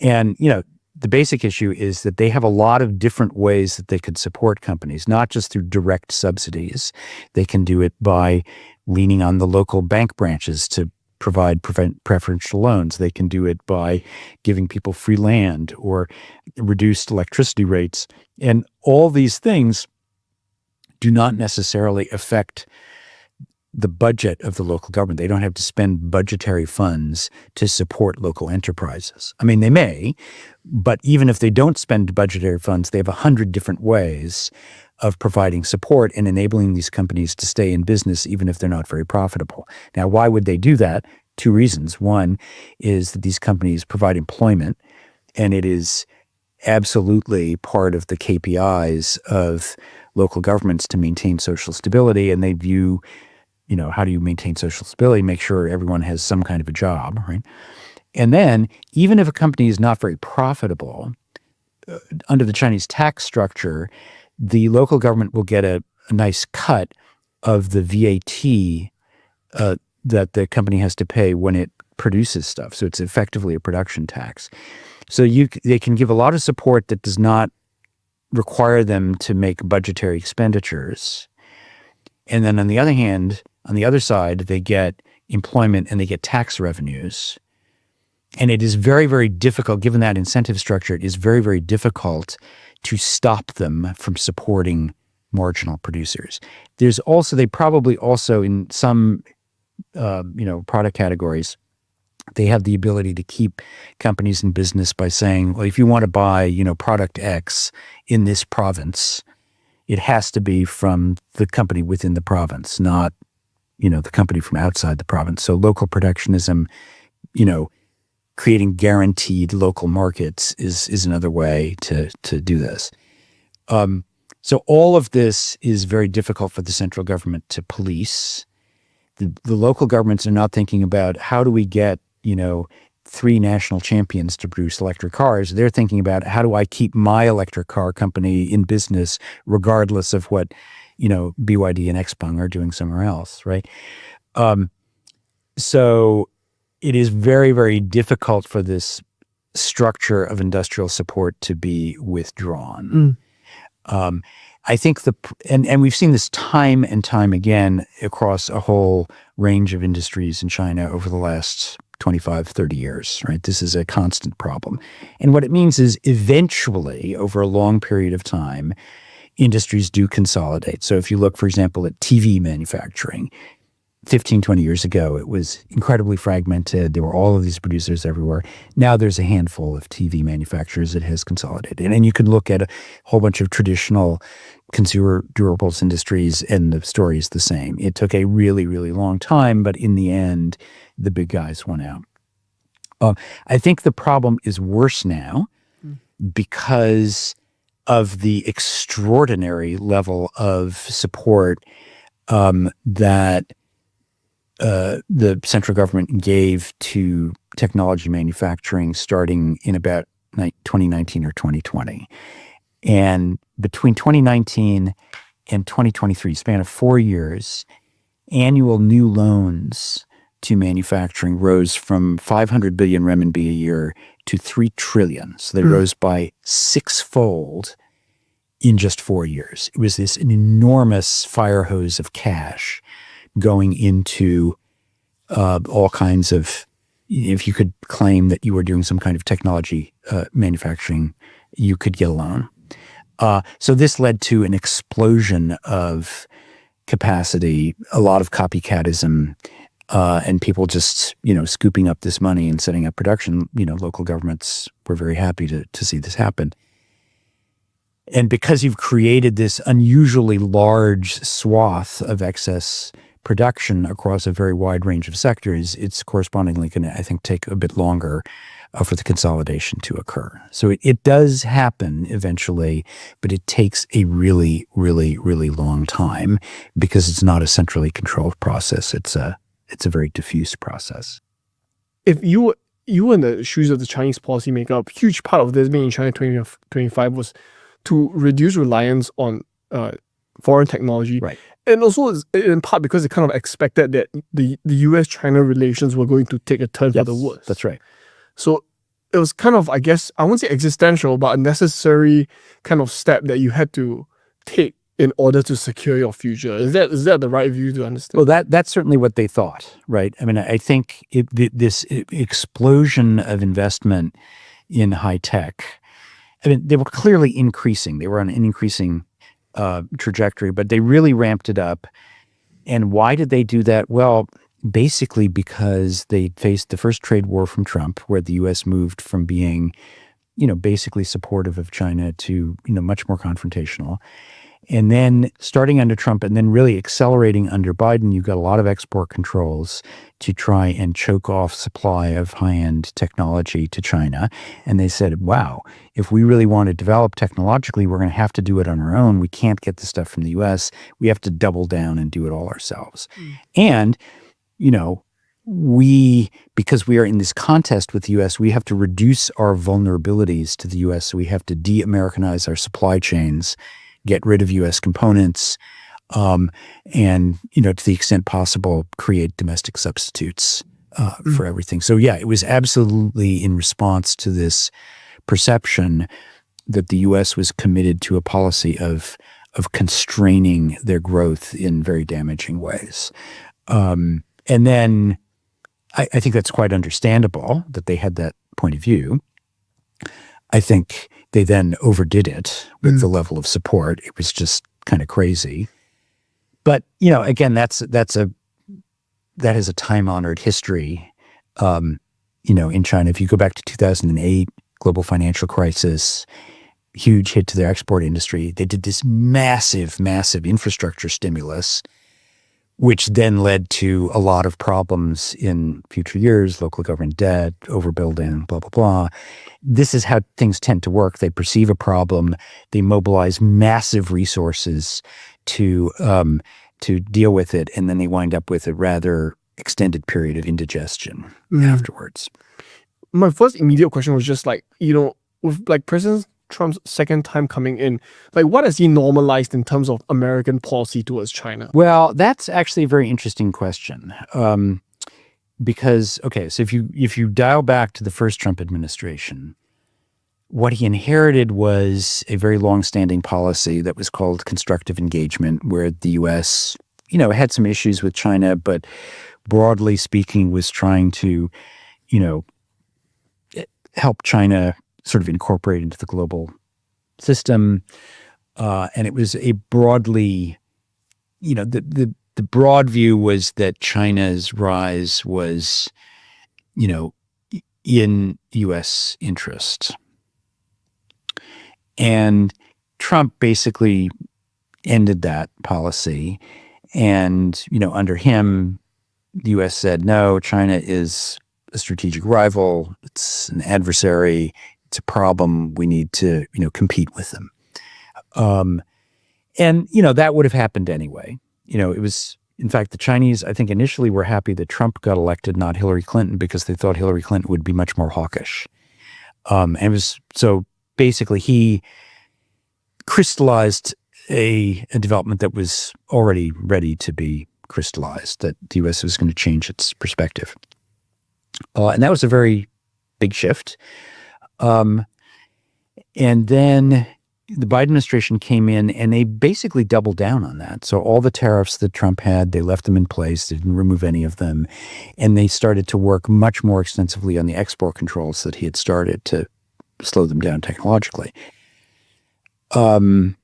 And, you know, the basic issue is that they have a lot of different ways that they could support companies, not just through direct subsidies. They can do it by leaning on the local bank branches to provide preferential loans. They can do it by giving people free land or reduced electricity rates. And all these things do not necessarily affect the budget of the local government. They don't have to spend budgetary funds to support local enterprises. I mean, they may, but even if they don't spend budgetary funds, they have 100 different ways of providing support and enabling these companies to stay in business even if they're not very profitable. Now, why would they do that? Two reasons. One is that these companies provide employment, and it is absolutely part of the KPIs of local governments to maintain social stability, and they view, you know, how do you maintain social stability? Make sure everyone has some kind of a job, right? And then, even if a company is not very profitable, under the Chinese tax structure, the local government will get a nice cut of the VAT that the company has to pay when it produces stuff. So it's effectively a production tax. So they can give a lot of support that does not require them to make budgetary expenditures. And then on the other hand, on the other side, they get employment and they get tax revenues. And it is very, very difficult, given that incentive structure, it is very, very difficult to stop them from supporting marginal producers. There's also, they probably also in some, product categories, they have the ability to keep companies in business by saying, well, if you want to buy, product X in this province, it has to be from the company within the province, not, the company from outside the province. So local protectionism, creating guaranteed local markets is another way to do this. So all of this is very difficult for the central government to police. The local governments are not thinking about how do we get, 3 national champions to produce electric cars. They're thinking about how do I keep my electric car company in business regardless of what, BYD and XPeng are doing somewhere else, right? So it is very, very difficult for this structure of industrial support to be withdrawn. I think and we've seen this time and time again across a whole range of industries in China over the last 25, 30 years, right? This is a constant problem. And what it means is eventually, over a long period of time, industries do consolidate. So if you look, for example, at TV manufacturing, 15, 20 years ago, it was incredibly fragmented. There were all of these producers everywhere. Now there's a handful of TV manufacturers that has consolidated. And you can look at a whole bunch of traditional consumer durables industries, and the story is the same. It took a really, really long time, but in the end, the big guys won out. I think the problem is worse now because of the extraordinary level of support that the central government gave to technology manufacturing starting in about 2019 or 2020. And between 2019 and 2023, span of 4 years, annual new loans to manufacturing rose from 500 billion renminbi a year to 3 trillion. So they rose by sixfold in just 4 years. It was an enormous fire hose of cash going into all kinds of, if you could claim that you were doing some kind of technology manufacturing, you could get a loan. So this led to an explosion of capacity, a lot of copycatism, and people just, scooping up this money and setting up production. Local governments were very happy to see this happen. And because you've created this unusually large swath of excess production across a very wide range of sectors, it's correspondingly going to, I think, take a bit longer for the consolidation to occur. So it does happen eventually, but it takes a really, really, really long time because it's not a centrally controlled process. It's a very diffuse process. If you were in the shoes of the Chinese policymaker, a huge part of this Made in China 2025 was to reduce reliance on foreign technology. Right. And also in part because they kind of expected that the US-China relations were going to take a turn for the worse. That's right. So it was kind of, I guess, I won't say existential, but a necessary kind of step that you had to take in order to secure your future. Is that the right view to understand? Well, that's certainly what they thought, right? I mean, I think this explosion of investment in high tech, I mean, they were clearly increasing. They were on an increasing trajectory, but they really ramped it up. And why did they do that? Well, basically because they faced the first trade war from Trump, where the U.S. moved from being, basically supportive of China to, much more confrontational. And then starting under Trump and then really accelerating under Biden, you got a lot of export controls to try and choke off supply of high-end technology to China. And they said, wow, if we really want to develop technologically, we're going to have to do it on our own. We can't get the stuff from the U.S. We have to double down and do it all ourselves. And, because we are in this contest with the U.S., we have to reduce our vulnerabilities to the U.S. So we have to de-Americanize our supply chains, get rid of U.S. components, and, to the extent possible, create domestic substitutes for everything. So, yeah, it was absolutely in response to this perception that the U.S. was committed to a policy of constraining their growth in very damaging ways. And then I think that's quite understandable that they had that point of view. I think they then overdid it with the level of support. It was just kind of crazy. But, again, that has a time-honored history, in China. If you go back to 2008, global financial crisis, huge hit to their export industry. They did this massive, massive infrastructure stimulus, which then led to a lot of problems in future years, local government debt, overbuilding, blah, blah, blah. This is how things tend to work. They perceive a problem. They mobilize massive resources to deal with it, and then they wind up with a rather extended period of indigestion afterwards. My first immediate question was just with President Trump's second time coming in, what has he normalized in terms of American policy towards China? Well, that's actually a very interesting question. Because, okay, so if you dial back to the first Trump administration, what he inherited was a very long-standing policy that was called constructive engagement, where the U.S., had some issues with China, but broadly speaking was trying to, help China sort of incorporate into the global system. And it was a broadly, the the broad view was that China's rise was, in U.S. interest. And Trump basically ended that policy. And, under him, the U.S. said, no, China is a strategic rival. It's an adversary. It's a problem. We need to, compete with them. And, that would have happened anyway. It was, in fact, the Chinese, I think, initially were happy that Trump got elected, not Hillary Clinton, because they thought Hillary Clinton would be much more hawkish. And it was, so basically he crystallized a development that was already ready to be crystallized, that the U.S. was going to change its perspective. And that was a very big shift. And then the Biden administration came in and they basically doubled down on that. So all the tariffs that Trump had, they left them in place. They didn't remove any of them. And they started to work much more extensively on the export controls that he had started to slow them down technologically. So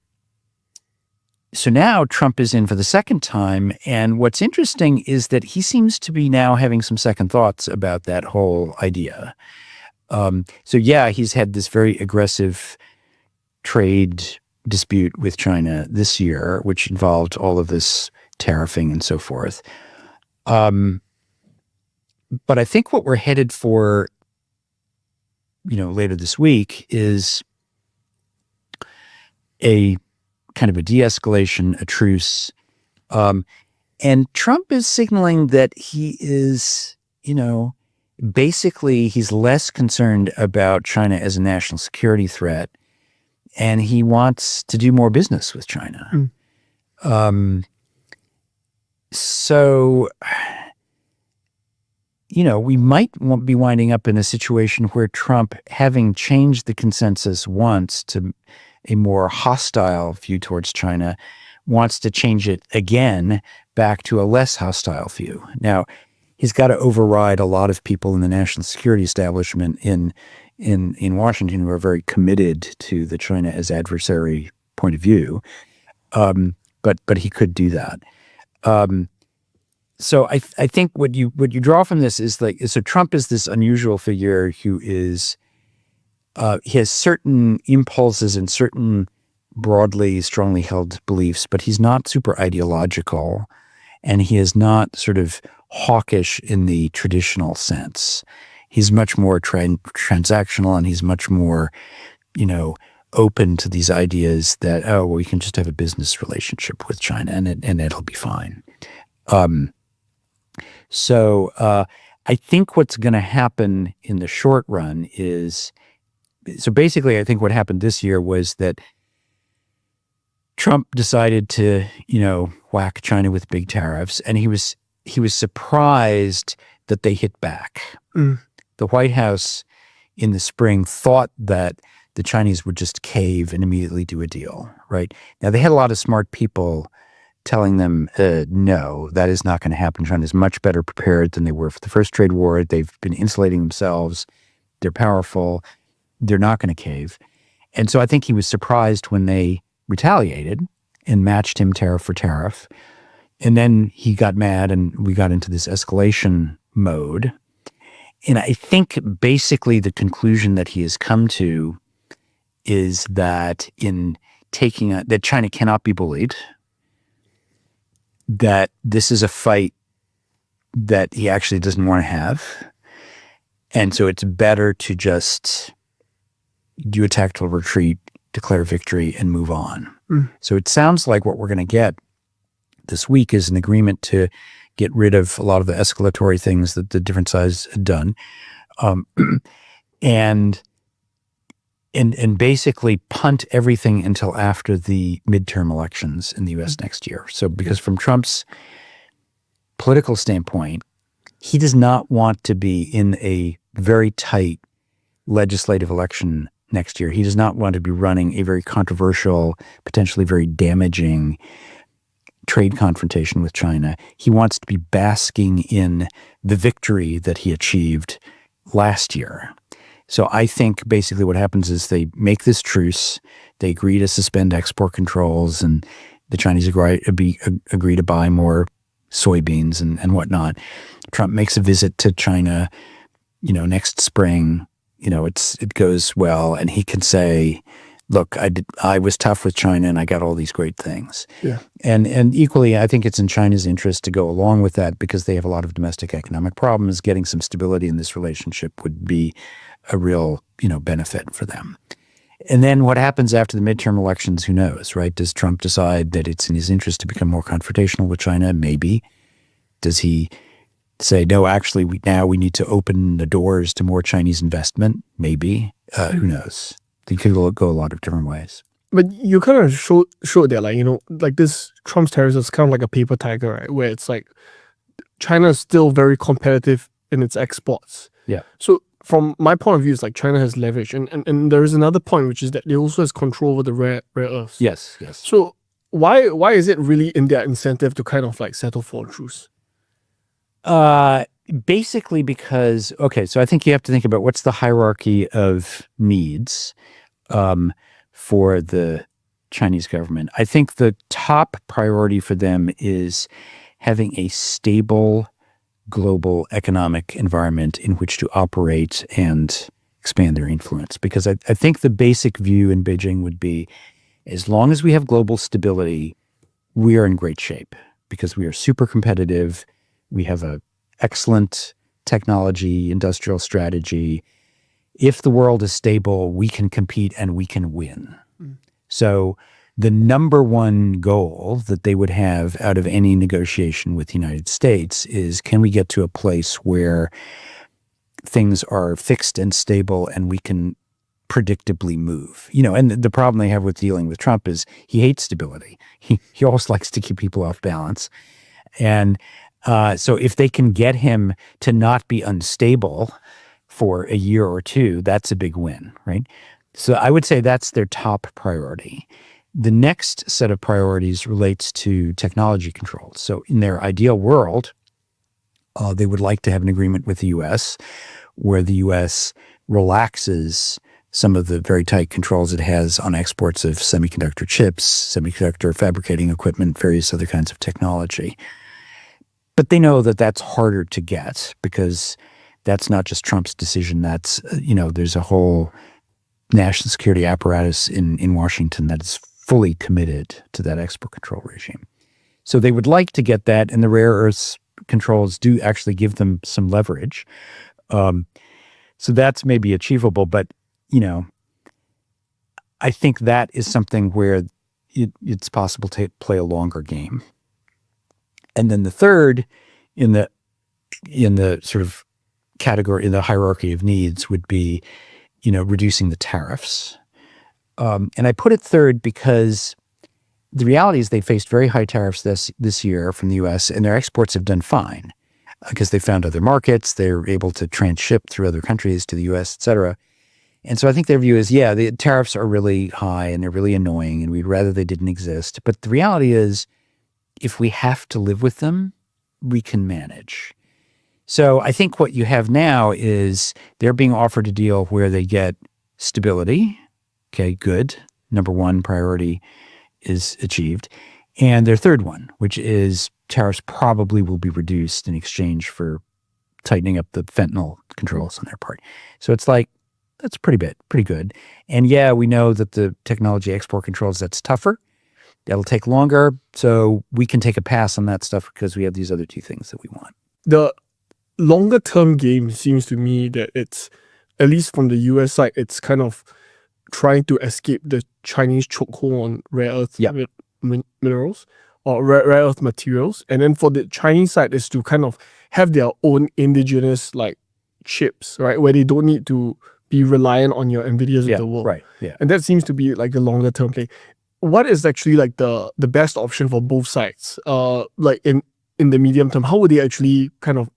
now Trump is in for the second time. And what's interesting is that he seems to be now having some second thoughts about that whole idea. So yeah, he's had this very aggressive trade dispute with China this year, which involved all of this tariffing and so forth. But I think what we're headed for, later this week is a kind of a de-escalation, a truce. And Trump is signaling that he is, basically he's less concerned about China as a national security threat, and he wants to do more business with China. So, we might be winding up in a situation where Trump, having changed the consensus once to a more hostile view towards China, wants to change it again back to a less hostile view. Now, he's got to override a lot of people in the national security establishment in Washington who are very committed to the China as adversary point of view. But he could do that. So I think what you draw from this is so Trump is this unusual figure who is he has certain impulses and certain broadly, strongly held beliefs, but he's not super ideological, and he is not sort of hawkish in the traditional sense. He's much more transactional, and he's much more, open to these ideas that, we can just have a business relationship with China and it'll be fine. So I think what's going to happen in the short run is, so basically I think what happened this year was that Trump decided to, whack China with big tariffs, and he was surprised that they hit back. The White House in the spring thought that the Chinese would just cave and immediately do a deal, right? Now, they had a lot of smart people telling them, no, that is not going to happen. China is much better prepared than they were for the first trade war. They've been insulating themselves. They're powerful. They're not going to cave. And so I think he was surprised when they retaliated and matched him tariff for tariff. And then he got mad and we got into this escalation mode. And I think basically the conclusion that he has come to is that that China cannot be bullied, that this is a fight that he actually doesn't want to have. And so it's better to just do a tactical retreat, declare victory, and move on. So it sounds like what we're going to get this week is an agreement to get rid of a lot of the escalatory things that the different sides had done, and basically punt everything until after the midterm elections in the U.S. next year. So because from Trump's political standpoint, he does not want to be in a very tight legislative election next year. He does not want to be running a very controversial, potentially very damaging trade confrontation with China. He wants to be basking in the victory that he achieved last year. So I think basically what happens is they make this truce, they agree to suspend export controls, and the Chinese agree to buy more soybeans and whatnot. Trump makes a visit to China, next spring. It goes well, and he can say, look, I was tough with China and I got all these great things. Yeah. And equally, I think it's in China's interest to go along with that because they have a lot of domestic economic problems. Getting some stability in this relationship would be a real, benefit for them. And then what happens after the midterm elections, who knows, right? Does Trump decide that it's in his interest to become more confrontational with China? Maybe. Does he say, no, actually, we need to open the doors to more Chinese investment? Maybe. Who knows? They could go a lot of different ways. But you kind of showed that, like this Trump's tariffs is kind of like a paper tiger, right? Where it's like China is still very competitive in its exports. Yeah. So from my point of view, it's like China has leverage. And there is another point, which is that they also has control over the rare earths. Yes. So why is it really in their incentive to kind of like settle for a truce? Basically because, so I think you have to think about what's the hierarchy of needs for the Chinese government. I think the top priority for them is having a stable global economic environment in which to operate and expand their influence. Because I think the basic view in Beijing would be, as long as we have global stability, we are in great shape because we are super competitive. We have an excellent technology, industrial strategy. If the world is stable, we can compete and we can win. So the number one goal that they would have out of any negotiation with the United States is, can we get to a place where things are fixed and stable and we can predictably move? And the problem they have with dealing with Trump is he hates stability. He always likes to keep people off balance. And so if they can get him to not be unstable for a year or two, that's a big win, right? So I would say that's their top priority. The next set of priorities relates to technology controls. So in their ideal world, they would like to have an agreement with the U.S. where the U.S. relaxes some of the very tight controls it has on exports of semiconductor chips, semiconductor fabricating equipment, various other kinds of technology. But they know that that's harder to get because that's not just Trump's decision. That's, there's a whole national security apparatus in Washington that is fully committed to that export control regime. So they would like to get that, and the rare earths controls do actually give them some leverage. So that's maybe achievable, but, I think that is something where it's possible to play a longer game. And then the third in the sort of category, in the hierarchy of needs, would be, reducing the tariffs. And I put it third because the reality is they faced very high tariffs this year from the U.S., and their exports have done fine because they found other markets. They're able to transship through other countries to the U.S., et cetera. And so I think their view is, the tariffs are really high and they're really annoying, and we'd rather they didn't exist. But the reality is, if we have to live with them, we can manage. So I think what you have now is they're being offered a deal where they get stability. Okay, good. Number one priority is achieved. And their third one, which is tariffs probably will be reduced in exchange for tightening up the fentanyl controls on their part. So it's like, that's pretty good. And we know that the technology export controls, that's tougher. That'll take longer. So we can take a pass on that stuff because we have these other two things that we want. The longer term game seems to me that it's, at least from the US side, it's kind of trying to escape the Chinese chokehold on rare earth minerals or rare earth materials. And then for the Chinese side is to kind of have their own indigenous like chips, right? Where they don't need to be reliant on your NVIDIAs of the world. Right. Yeah. And that seems to be like the longer term play. What is actually like the best option for both sides? Like in the medium term, how would they actually kind of,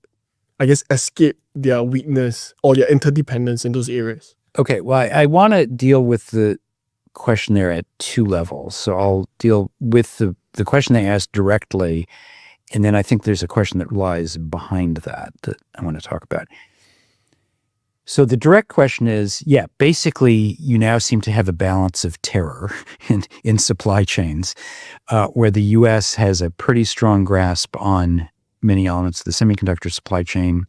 I guess, escape their weakness or their interdependence in those areas? Okay, well, I want to deal with the question there at two levels. So I'll deal with the question they asked directly, and then I think there's a question that lies behind that I want to talk about. So the direct question is, yeah, basically you now seem to have a balance of terror in supply chains, where the U.S. has a pretty strong grasp on many elements of the semiconductor supply chain,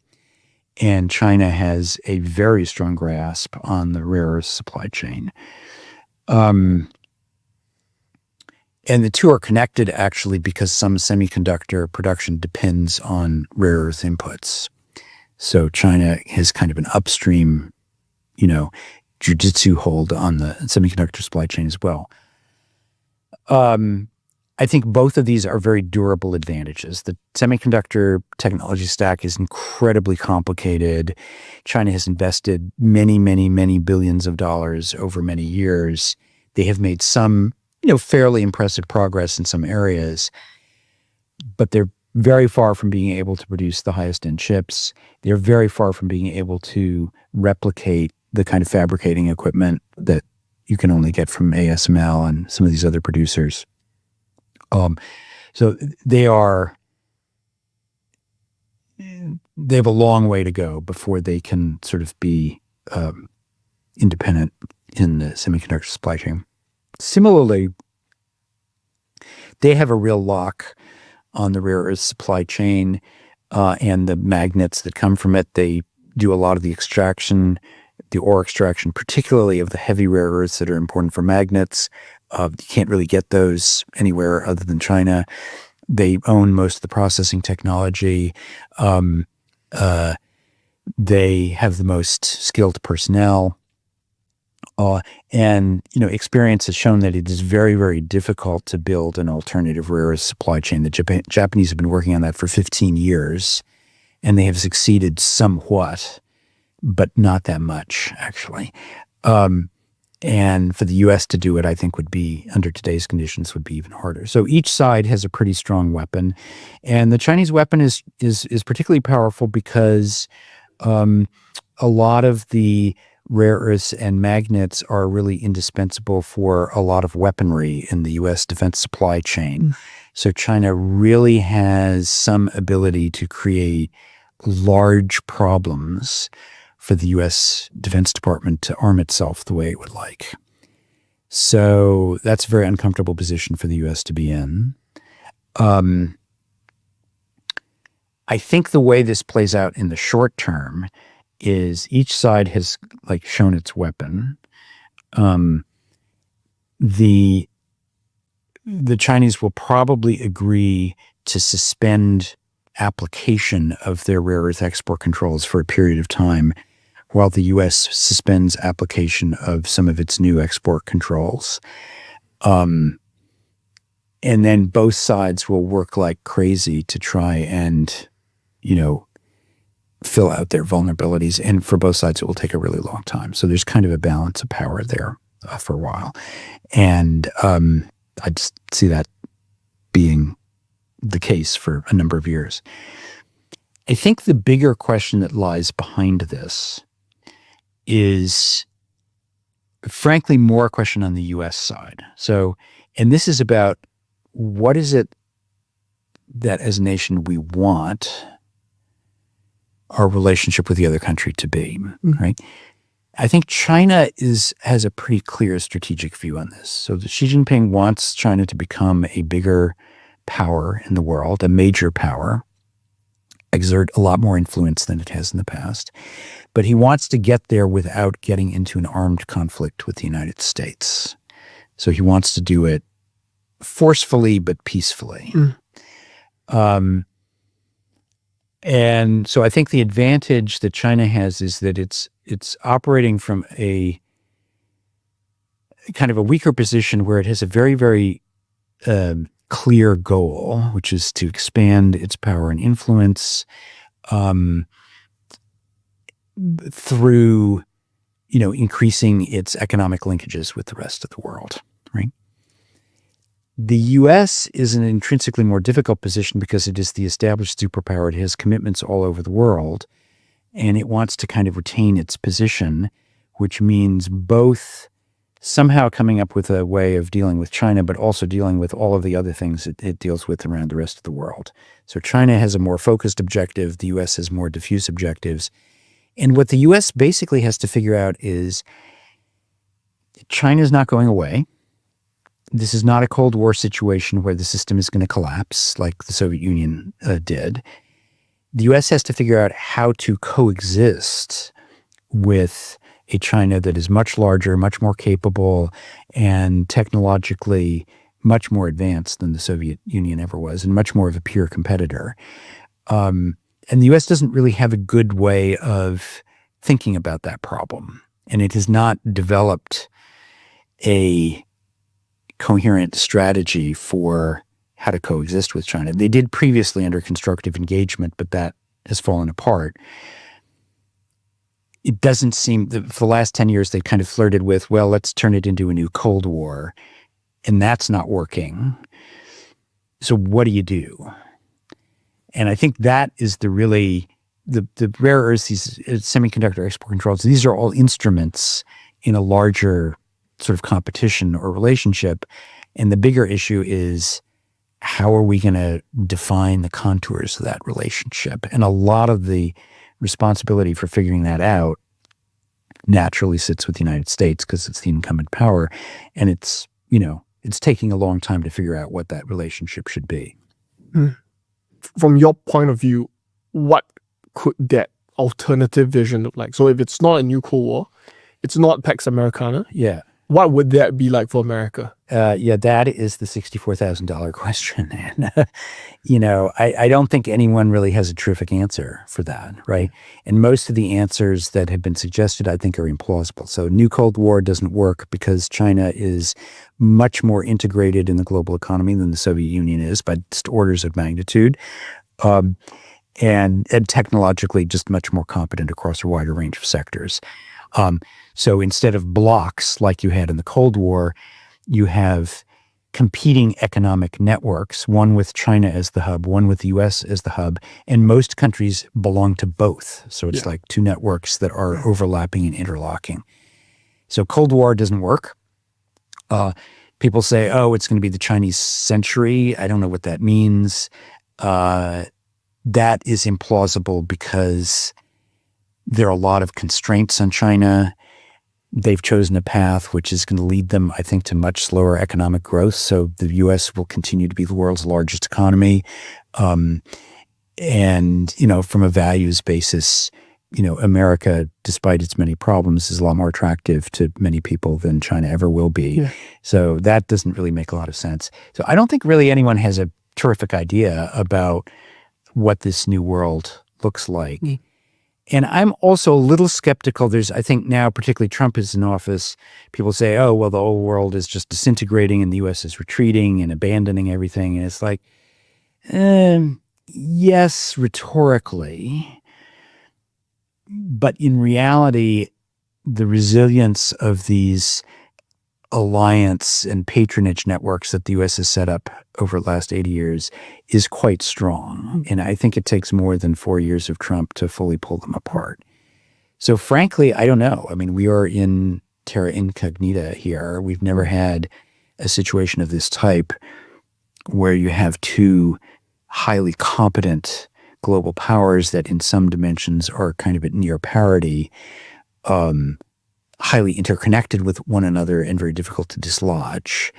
and China has a very strong grasp on the rare earth supply chain. And the two are connected, actually, because some semiconductor production depends on rare earth inputs. So China has kind of an upstream, jujitsu hold on the semiconductor supply chain as well. I think both of these are very durable advantages. The semiconductor technology stack is incredibly complicated. China has invested many, many, many billions of dollars over many years. They have made some, fairly impressive progress in some areas, but they're very far from being able to produce the highest end chips. They're very far from being able to replicate the kind of fabricating equipment that you can only get from ASML and some of these other producers. So they have a long way to go before they can sort of be independent in the semiconductor supply chain. Similarly, they have a real lock on the rare earth supply chain and the magnets that come from it. They do a lot of the extraction, the ore extraction, particularly of the heavy rare earths that are important for magnets. You can't really get those anywhere other than China. They own most of the processing technology. They have the most skilled personnel. And experience has shown that it is very, very difficult to build an alternative rare earth supply chain. The Japanese have been working on that for 15 years, and they have succeeded somewhat, but not that much, actually. And for the U.S. to do it, I think would be, under today's conditions, would be even harder. So each side has a pretty strong weapon, and the Chinese weapon is particularly powerful because a lot of the rare earths and magnets are really indispensable for a lot of weaponry in the U.S. defense supply chain. So China really has some ability to create large problems for the U.S. Defense Department to arm itself the way it would like. So that's a very uncomfortable position for the U.S. to be in. I think the way this plays out in the short term is each side has shown its weapon. The Chinese will probably agree to suspend application of their rare earth export controls for a period of time, while the U.S. suspends application of some of its new export controls. And then both sides will work like crazy to try and, fill out their vulnerabilities. And for both sides, it will take a really long time. So there's kind of a balance of power there for a while. And I just see that being the case for a number of years. I think the bigger question that lies behind this is, frankly, more a question on the U.S. side. So, and this is about what is it that as a nation we want our relationship with the other country to be, right? I think China has a pretty clear strategic view on this. So Xi Jinping wants China to become a bigger power in the world, a major power, exert a lot more influence than it has in the past. But he wants to get there without getting into an armed conflict with the United States. So he wants to do it forcefully but peacefully. And so I think the advantage that China has is that it's operating from a kind of a weaker position where it has a very, very clear goal, which is to expand its power and influence through, increasing its economic linkages with the rest of the world, right? The U.S. is in an intrinsically more difficult position because it is the established superpower. It has commitments all over the world, and it wants to kind of retain its position, which means both somehow coming up with a way of dealing with China, but also dealing with all of the other things it deals with around the rest of the world. So China has a more focused objective. The U.S. has more diffuse objectives. And what the U.S. basically has to figure out is China's not going away. This is not a Cold War situation where the system is going to collapse like the Soviet Union did. The U.S. has to figure out how to coexist with a China that is much larger, much more capable, and technologically much more advanced than the Soviet Union ever was, and much more of a pure competitor. And the U.S. doesn't really have a good way of thinking about that problem. And it has not developed a coherent strategy for how to coexist with China. They did previously under constructive engagement, but that has fallen apart. It doesn't seem that for the last 10 years, they've kind of flirted with, well, let's turn it into a new Cold War. And that's not working. So what do you do? And I think that is the really, the rare earths, these semiconductor export controls, these are all instruments in a larger sort of competition or relationship. And the bigger issue is, how are we going to define the contours of that relationship? And a lot of the responsibility for figuring that out naturally sits with the United States because it's the incumbent power. And it's, it's taking a long time to figure out what that relationship should be. From your point of view, what could that alternative vision look like? So if it's not a new Cold War, it's not Pax Americana. Yeah. What would that be like for America? That is the $64,000 question. And, I don't think anyone really has a terrific answer for that, right? And most of the answers that have been suggested, I think, are implausible. So new Cold War doesn't work because China is much more integrated in the global economy than the Soviet Union is by just orders of magnitude. And technologically just much more competent across a wider range of sectors. So instead of blocks like you had in the Cold War, you have competing economic networks, one with China as the hub, one with the U.S. as the hub, and most countries belong to both. So it's like two networks that are overlapping and interlocking. So Cold War doesn't work. People say, oh, it's going to be the Chinese century. I don't know what that means. That is implausible because there are a lot of constraints on China. They've chosen a path which is going to lead them, I think, to much slower economic growth. So the U.S. will continue to be the world's largest economy. And, from a values basis, America, despite its many problems, is a lot more attractive to many people than China ever will be. Yeah. So that doesn't really make a lot of sense. So I don't think really anyone has a terrific idea about what this new world looks like. Mm. And I'm also a little skeptical. I think now, particularly Trump is in office, people say, oh, well, the whole world is just disintegrating and the U.S. is retreating and abandoning everything. And it's like, yes, rhetorically. But in reality, the resilience of these alliance and patronage networks that the U.S. has set up over the last 80 years is quite strong. And I think it takes more than 4 years of Trump to fully pull them apart. So frankly, I don't know. I mean, we are in terra incognita here. We've never had a situation of this type where you have two highly competent global powers that in some dimensions are kind of at near parity, highly interconnected with one another and very difficult to dislodge.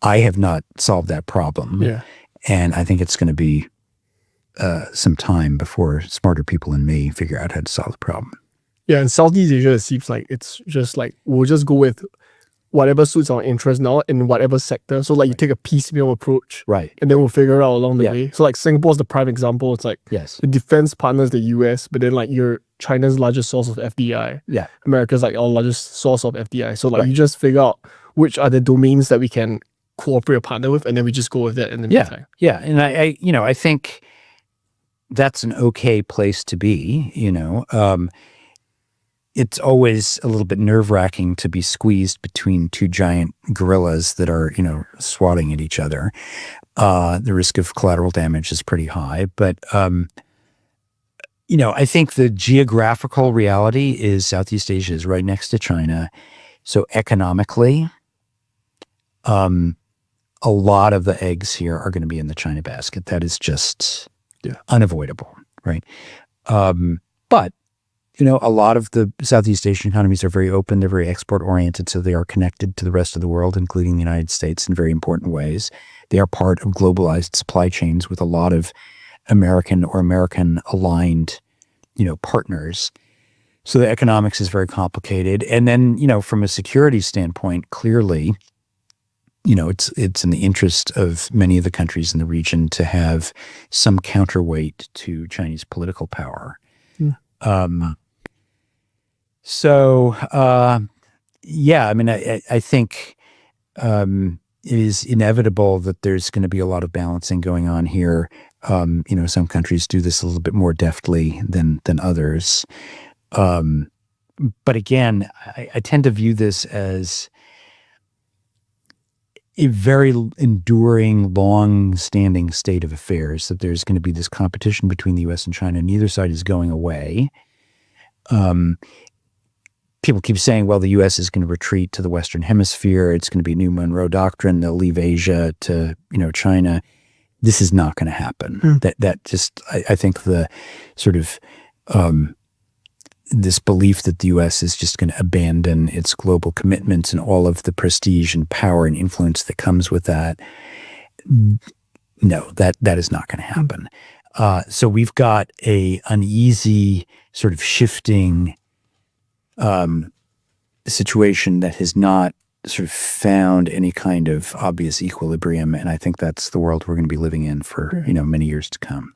I have not solved that problem. Yeah. And I think it's going to be some time before smarter people than me figure out how to solve the problem. Yeah, in Southeast Asia, it seems like it's just like, we'll just go with whatever suits our interest now in whatever sector. So like you take a piecemeal approach. Right. And then we'll figure it out along the way. So like Singapore's the prime example. It's like the defense partner is the US, but then like you're China's largest source of FDI. Yeah. America's like our largest source of FDI. So like you just figure out which are the domains that we can cooperate or partner with, and then we just go with that in the meantime. Yeah. And I think that's an okay place to be, It's always a little bit nerve-wracking to be squeezed between two giant gorillas that are, swatting at each other. The risk of collateral damage is pretty high. But, I think the geographical reality is Southeast Asia is right next to China. So economically, a lot of the eggs here are going to be in the China basket. That is just unavoidable, right? But, a lot of the Southeast Asian economies are very open. They're very export-oriented, so they are connected to the rest of the world, including the United States, in very important ways. They are part of globalized supply chains with a lot of American or American-aligned, partners. So the economics is very complicated. And then, from a security standpoint, clearly, it's in the interest of many of the countries in the region to have some counterweight to Chinese political power. I think it is inevitable that there's going to be a lot of balancing going on here. Some countries do this a little bit more deftly than others. But again, I tend to view this as a very enduring, long-standing state of affairs, that there's going to be this competition between the U.S. and China. Neither side is going away. People keep saying, well, the U.S. is going to retreat to the Western Hemisphere. It's going to be a new Monroe Doctrine. They'll leave Asia to, China. This is not going to happen. I think the sort of this belief that the U.S. is just going to abandon its global commitments and all of the prestige and power and influence that comes with that, no, that is not going to happen. So we've got a uneasy sort of shifting situation that has not sort of found any kind of obvious equilibrium, and I think that's the world we're going to be living in for many years to come.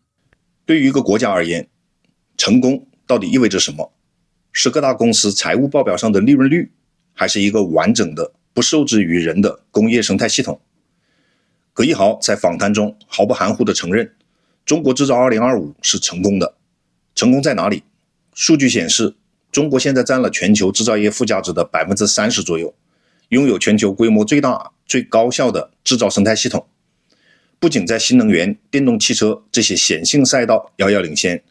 对于一个国家而言，成功到底意味着什么？是各大公司财务报表上的利润率，还是一个完整的不受制于人的工业生态系统？葛艺豪在访谈中毫不含糊地承认，中国制造2025是成功的。成功在哪里？数据显示，中国现在占了全球制造业附加值的 30% 左右，拥有全球规模最大、最高效的制造生态系统。不仅在新能源、电动汽车这些显性赛道遥遥领先，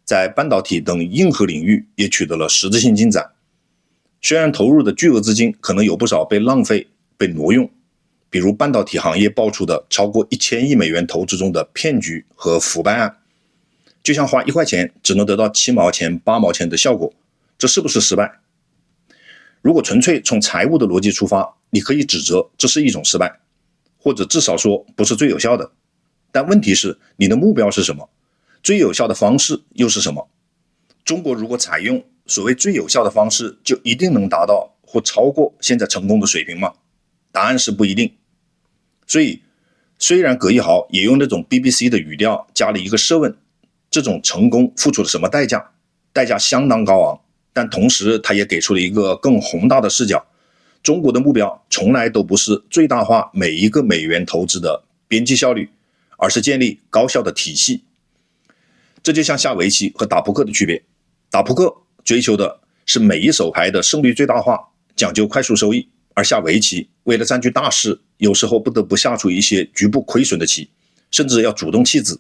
在半导体等硬核领域也取得了实质性进展。虽然投入的巨额资金可能有不少被浪费、被挪用，比如半导体行业爆出的超过1000亿美元投资中的骗局和腐败案，就像花1块钱只能得到7毛钱、8毛钱的效果，这是不是失败？如果纯粹从财务的逻辑出发，你可以指责这是一种失败，或者至少说不是最有效的。但问题是，你的目标是什么？最有效的方式又是什么？中国如果采用所谓最有效的方式，就一定能达到或超过现在成功的水平吗？答案是不一定。所以，虽然葛艺豪也用那种 BBC 的语调加了一个设问，这种成功付出了什么代价？代价相当高昂，但同时他也给出了一个更宏大的视角。中国的目标从来都不是最大化每一个美元投资的边际效率，而是建立高效的体系。这就像下围棋和打扑克的区别，打扑克追求的是每一手牌的胜率最大化，讲究快速收益，而下围棋为了占据大势，有时候不得不下出一些局部亏损的棋，甚至要主动弃子。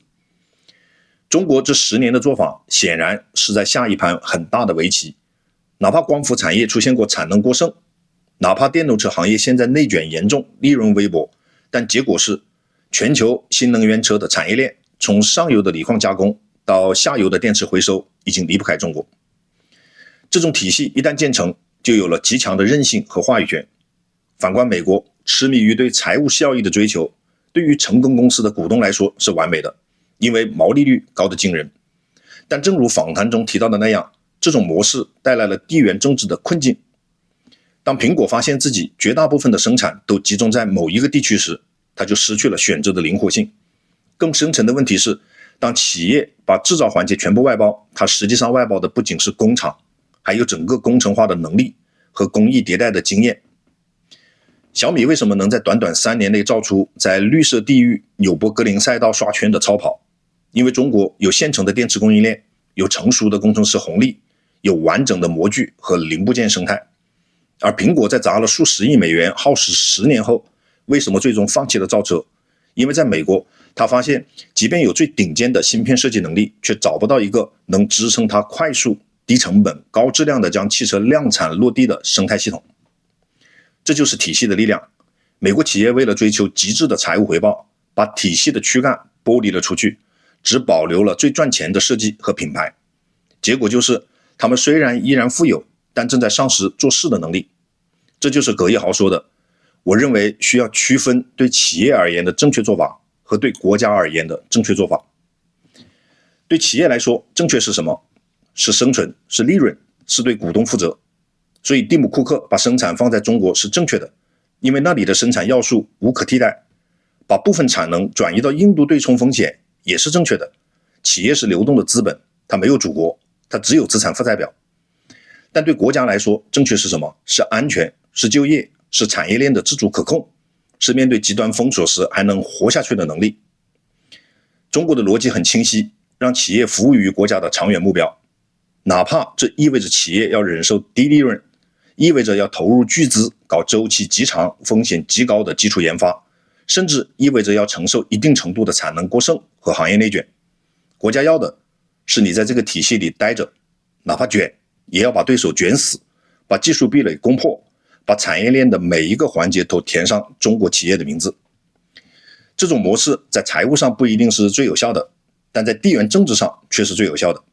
中国这10年的做法显然是在下一盘很大的围棋，哪怕光伏产业出现过产能过剩，哪怕电动车行业现在内卷严重，利润微薄，但结果是全球新能源车的产业链从上游的锂矿加工到下游的电池回收已经离不开中国。这种体系一旦建成，就有了极强的韧性和话语权。反观美国，痴迷于对财务效益的追求，对于成功公司的股东来说是完美的，因为毛利率高得惊人。但正如访谈中提到的那样，这种模式带来了地缘政治的困境。当苹果发现自己绝大部分的生产都集中在某一个地区时，它就失去了选择的灵活性。更深层的问题是，当企业把制造环节全部外包，它实际上外包的不仅是工厂，还有整个工程化的能力和工艺迭代的经验。小米为什么能在短短3年内造出在绿色地域纽博格林赛道刷圈的超跑？因为中国有现成的电池供应链，有成熟的工程师红利，有完整的模具和零部件生态。而苹果在砸了数十亿美元耗时10年后，为什么最终放弃了造车？因为在美国，他发现即便有最顶尖的芯片设计能力，却找不到一个能支撑他快速、低成本、高质量的将汽车量产落地的生态系统。这就是体系的力量。美国企业为了追求极致的财务回报，把体系的躯干剥离了出去，只保留了最赚钱的设计和品牌。结果就是他们虽然依然富有，但正在丧失做事的能力。这就是葛艺豪说的，我认为需要区分对企业而言的正确做法和对国家而言的正确做法。对企业来说，正确是什么？是生存，是利润，是对股东负责。所以蒂姆·库克把生产放在中国是正确的，因为那里的生产要素无可替代。把部分产能转移到印度对冲风险也是正确的。企业是流动的资本，它没有祖国，它只有资产负债表。但对国家来说，正确是什么？是安全，是就业，是产业链的自主可控，是面对极端封锁时还能活下去的能力。中国的逻辑很清晰，让企业服务于国家的长远目标，哪怕这意味着企业要忍受低利润，意味着要投入巨资搞周期极长、风险极高的基础研发，甚至意味着要承受一定程度的产能过剩和行业内卷。国家要的是你在这个体系里待着，哪怕卷，也要把对手卷死，把技术壁垒攻破，把产业链的每一个环节都填上中国企业的名字。这种模式在财务上不一定是最有效的，但在地缘政治上却是最有效的。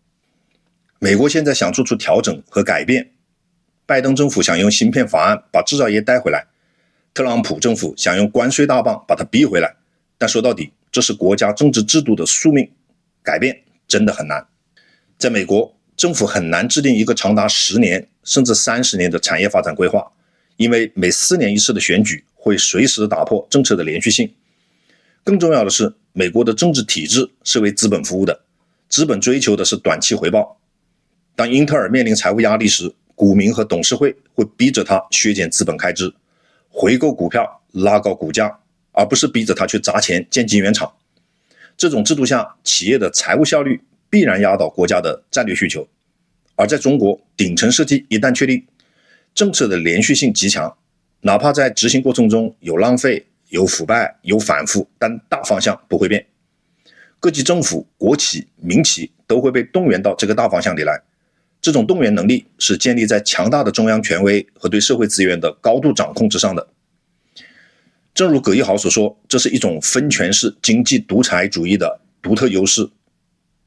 美国现在想做出调整和改变，拜登政府想用芯片法案把制造业带回来，特朗普政府想用关税大棒把它逼回来，但说到底，这是国家政治制度的宿命，改变真的很难。在美国，政府很难制定一个长达10年甚至30年的产业发展规划，因为每4年一次的选举会随时打破政策的连续性。更重要的是，美国的政治体制是为资本服务的，资本追求的是短期回报。当英特尔面临财务压力时，股民和董事会会逼着他削减资本开支，回购股票，拉高股价，而不是逼着他去砸钱建晶圆厂。这种制度下，企业的财务效率必然压倒国家的战略需求。而在中国，顶层设计一旦确立，政策的连续性极强，哪怕在执行过程中有浪费、有腐败、有反复，但大方向不会变。各级政府、国企、民企都会被动员到这个大方向里来。这种动员能力是建立在强大的中央权威和对社会资源的高度掌控之上的。正如葛艺豪所说，这是一种分权式经济独裁主义的独特优势，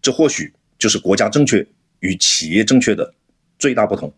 这或许就是国家正确与企业正确的最大不同。